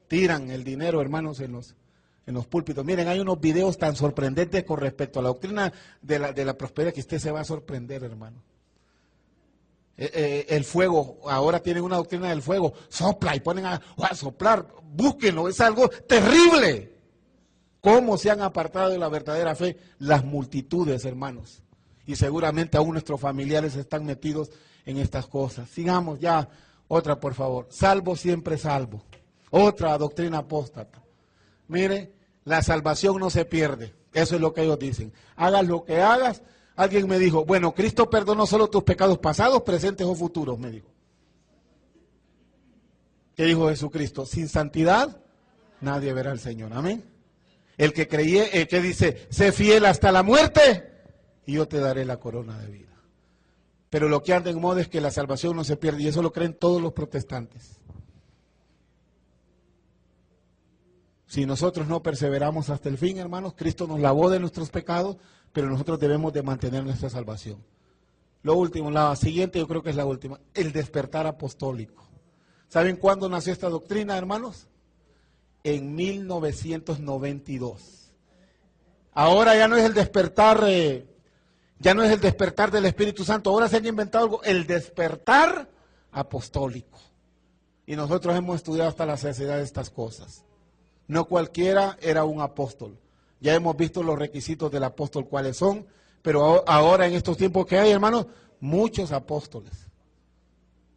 Tiran el dinero, hermanos, en los púlpitos. Miren, hay unos videos tan sorprendentes con respecto a la doctrina de la prosperidad que usted se va a sorprender, hermano. El fuego, ahora tienen una doctrina del fuego, sopla y ponen a soplar, búsquenlo, es algo terrible. ¿Cómo se han apartado de la verdadera fe las multitudes, hermanos? Y seguramente aún nuestros familiares están metidos en estas cosas. Sigamos ya, otra por favor, salvo siempre salvo, otra doctrina apóstata. Mire, la salvación no se pierde, eso es lo que ellos dicen, hagas lo que hagas. Alguien me dijo, bueno, Cristo perdonó solo tus pecados pasados, presentes o futuros, me dijo. ¿Qué dijo Jesucristo? Sin santidad, nadie verá al Señor, amén. El que que dice, sé fiel hasta la muerte, y yo te daré la corona de vida. Pero lo que anda en moda es que la salvación no se pierde, y eso lo creen todos los protestantes. Si nosotros no perseveramos hasta el fin, hermanos, Cristo nos lavó de nuestros pecados, pero nosotros debemos de mantener nuestra salvación. Lo último, la siguiente, yo creo que es la última, el despertar apostólico. ¿Saben cuándo nació esta doctrina, hermanos? En 1992. Ahora ya no es el despertar, del Espíritu Santo, ahora se han inventado algo, el despertar apostólico. Y nosotros hemos estudiado hasta la saciedad de estas cosas. No cualquiera era un apóstol. Ya hemos visto los requisitos del apóstol cuáles son, pero ahora en estos tiempos que hay, hermanos, muchos apóstoles.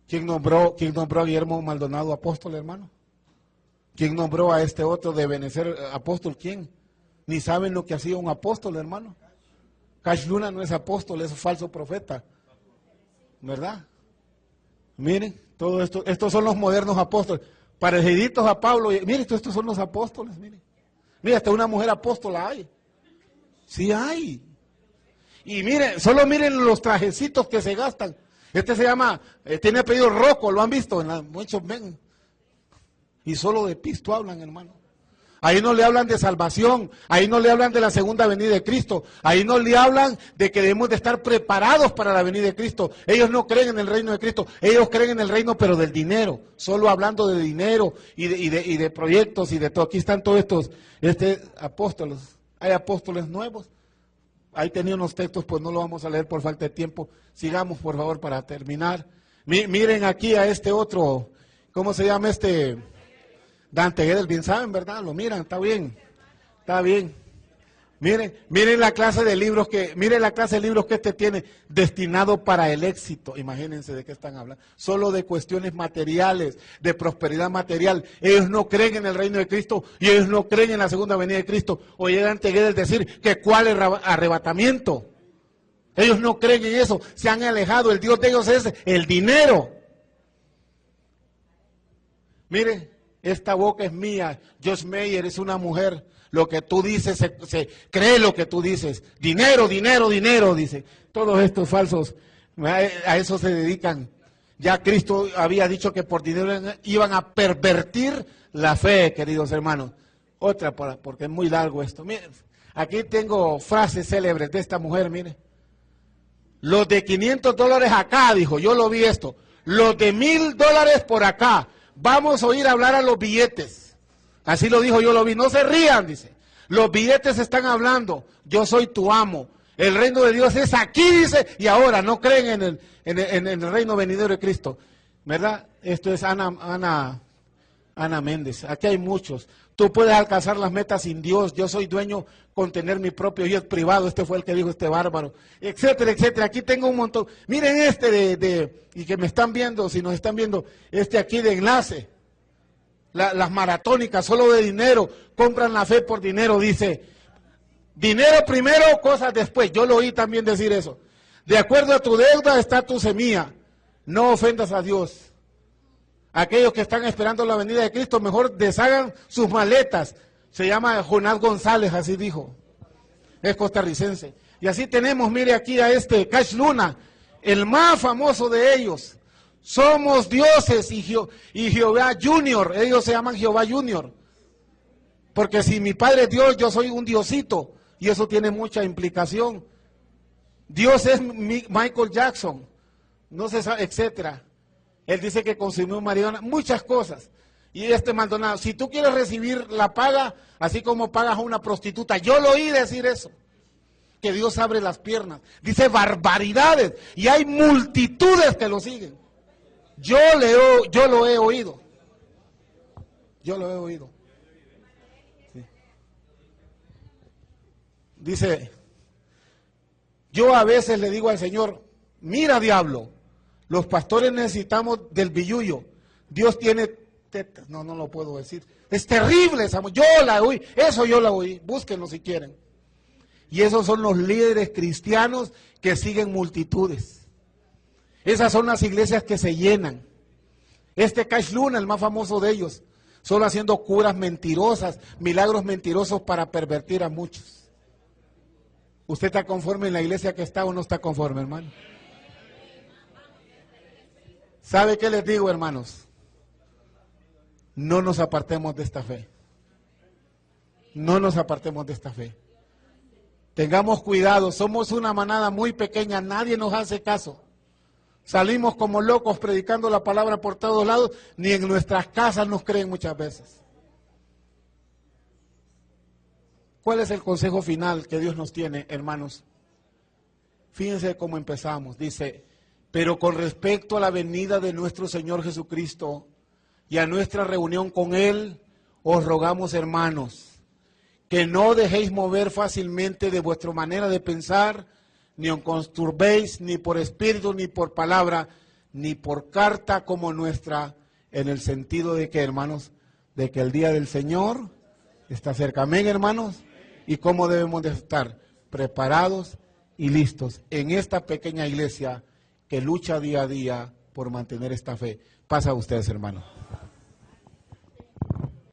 ¿Quién nombró a Guillermo Maldonado apóstol, hermano? ¿Quién nombró a este otro de Benecer apóstol? ¿Quién? Ni saben lo que hacía un apóstol, hermano. Cash Luna no es apóstol, es un falso profeta. ¿Verdad? Miren, todo esto, estos son los modernos apóstoles. Pareciditos a Pablo. Miren, estos son los apóstoles, miren. Mira, hasta una mujer apóstola hay. Sí hay. Y miren, solo miren los trajecitos que se gastan. Este se llama, tiene apellido Rocco, lo han visto, muchos ven. Y solo de pisto hablan, hermano. Ahí no le hablan de salvación, ahí no le hablan de la segunda venida de Cristo, ahí no le hablan de que debemos de estar preparados para la venida de Cristo. Ellos no creen en el reino de Cristo, ellos creen en el reino pero del dinero, solo hablando de dinero y de proyectos y de todo. Aquí están todos estos apóstoles, hay apóstoles nuevos. Ahí tenía unos textos, pues no lo vamos a leer por falta de tiempo. Sigamos, por favor, para terminar. Miren aquí a este otro, ¿cómo se llama Dante Gedel? Bien saben, ¿verdad? Lo miran, está bien. Miren la clase de libros que este tiene destinado para el éxito. Imagínense de qué están hablando. Solo de cuestiones materiales, de prosperidad material. Ellos no creen en el reino de Cristo y ellos no creen en la segunda venida de Cristo. O llegan a decir que cuál arrebatamiento. Ellos no creen en eso, se han alejado. El Dios de ellos es el dinero. Mire, esta boca es mía. Joyce Meyer es una mujer. Lo que tú dices, se cree lo que tú dices. Dinero, dinero, dinero, dice. Todos estos falsos, a eso se dedican. Ya Cristo había dicho que por dinero iban a pervertir la fe, queridos hermanos. Otra, porque es muy largo esto. Miren, aquí tengo frases célebres de esta mujer, mire. Los de $500 acá, dijo, yo lo vi esto. Los de $1,000 por acá. Vamos a oír hablar a los billetes. Así lo dijo, yo lo vi. No se rían, dice. Los billetes están hablando. Yo soy tu amo. El reino de Dios es aquí, dice. Y ahora no creen en el reino venidero de Cristo. ¿Verdad? Esto es Ana Méndez. Aquí hay muchos. Tú puedes alcanzar las metas sin Dios. Yo soy dueño con tener mi propio jet privado. Este fue el que dijo este bárbaro. Etcétera, etcétera. Aquí tengo un montón. Miren este y que me están viendo, si nos están viendo, este aquí de enlace. Las maratónicas, solo de dinero, compran la fe por dinero, dice. Dinero primero, cosas después. Yo lo oí también decir eso. De acuerdo a tu deuda está tu semilla. No ofendas a Dios. Aquellos que están esperando la venida de Cristo, mejor deshagan sus maletas. Se llama Jonás González, así dijo. Es costarricense. Y así tenemos, mire aquí a este Cash Luna, el más famoso de ellos. Somos dioses y Jehová Junior, ellos se llaman Jehová Junior. Porque si mi padre es Dios, yo soy un diosito. Y eso tiene mucha implicación. Dios es Michael Jackson, no se sabe, etcétera. Él dice que consumió marihuana, muchas cosas. Y este Maldonado, si tú quieres recibir la paga, así como pagas a una prostituta, yo lo oí decir eso. Que Dios abre las piernas. Dice barbaridades. Y hay multitudes que lo siguen. Yo lo he oído. Yo lo he oído. Sí. Dice, yo a veces le digo al Señor, mira diablo, los pastores necesitamos del billullo. Dios tiene tetas. No lo puedo decir. Es terrible esa. Yo la oí. Eso yo la oí. Búsquenlo si quieren. Y esos son los líderes cristianos que siguen multitudes. Esas son las iglesias que se llenan. Este Cash Luna, el más famoso de ellos, solo haciendo curas mentirosas, milagros mentirosos para pervertir a muchos. ¿Usted está conforme en la iglesia que está o no está conforme, hermano? ¿Sabe qué les digo, hermanos? No nos apartemos de esta fe. No nos apartemos de esta fe. Tengamos cuidado, somos una manada muy pequeña, nadie nos hace caso. Salimos como locos predicando la palabra por todos lados, ni en nuestras casas nos creen muchas veces. ¿Cuál es el consejo final que Dios nos tiene, hermanos? Fíjense cómo empezamos. Dice, pero con respecto a la venida de nuestro Señor Jesucristo y a nuestra reunión con Él, os rogamos, hermanos, que no dejéis mover fácilmente de vuestra manera de pensar, ni os conturbéis, ni por espíritu, ni por palabra, ni por carta como nuestra, en el sentido de que, hermanos, de que el día del Señor está cerca. Amén, hermanos. ¿Y cómo debemos de estar? Preparados y listos en esta pequeña iglesia que lucha día a día por mantener esta fe. Pasa a ustedes, hermanos.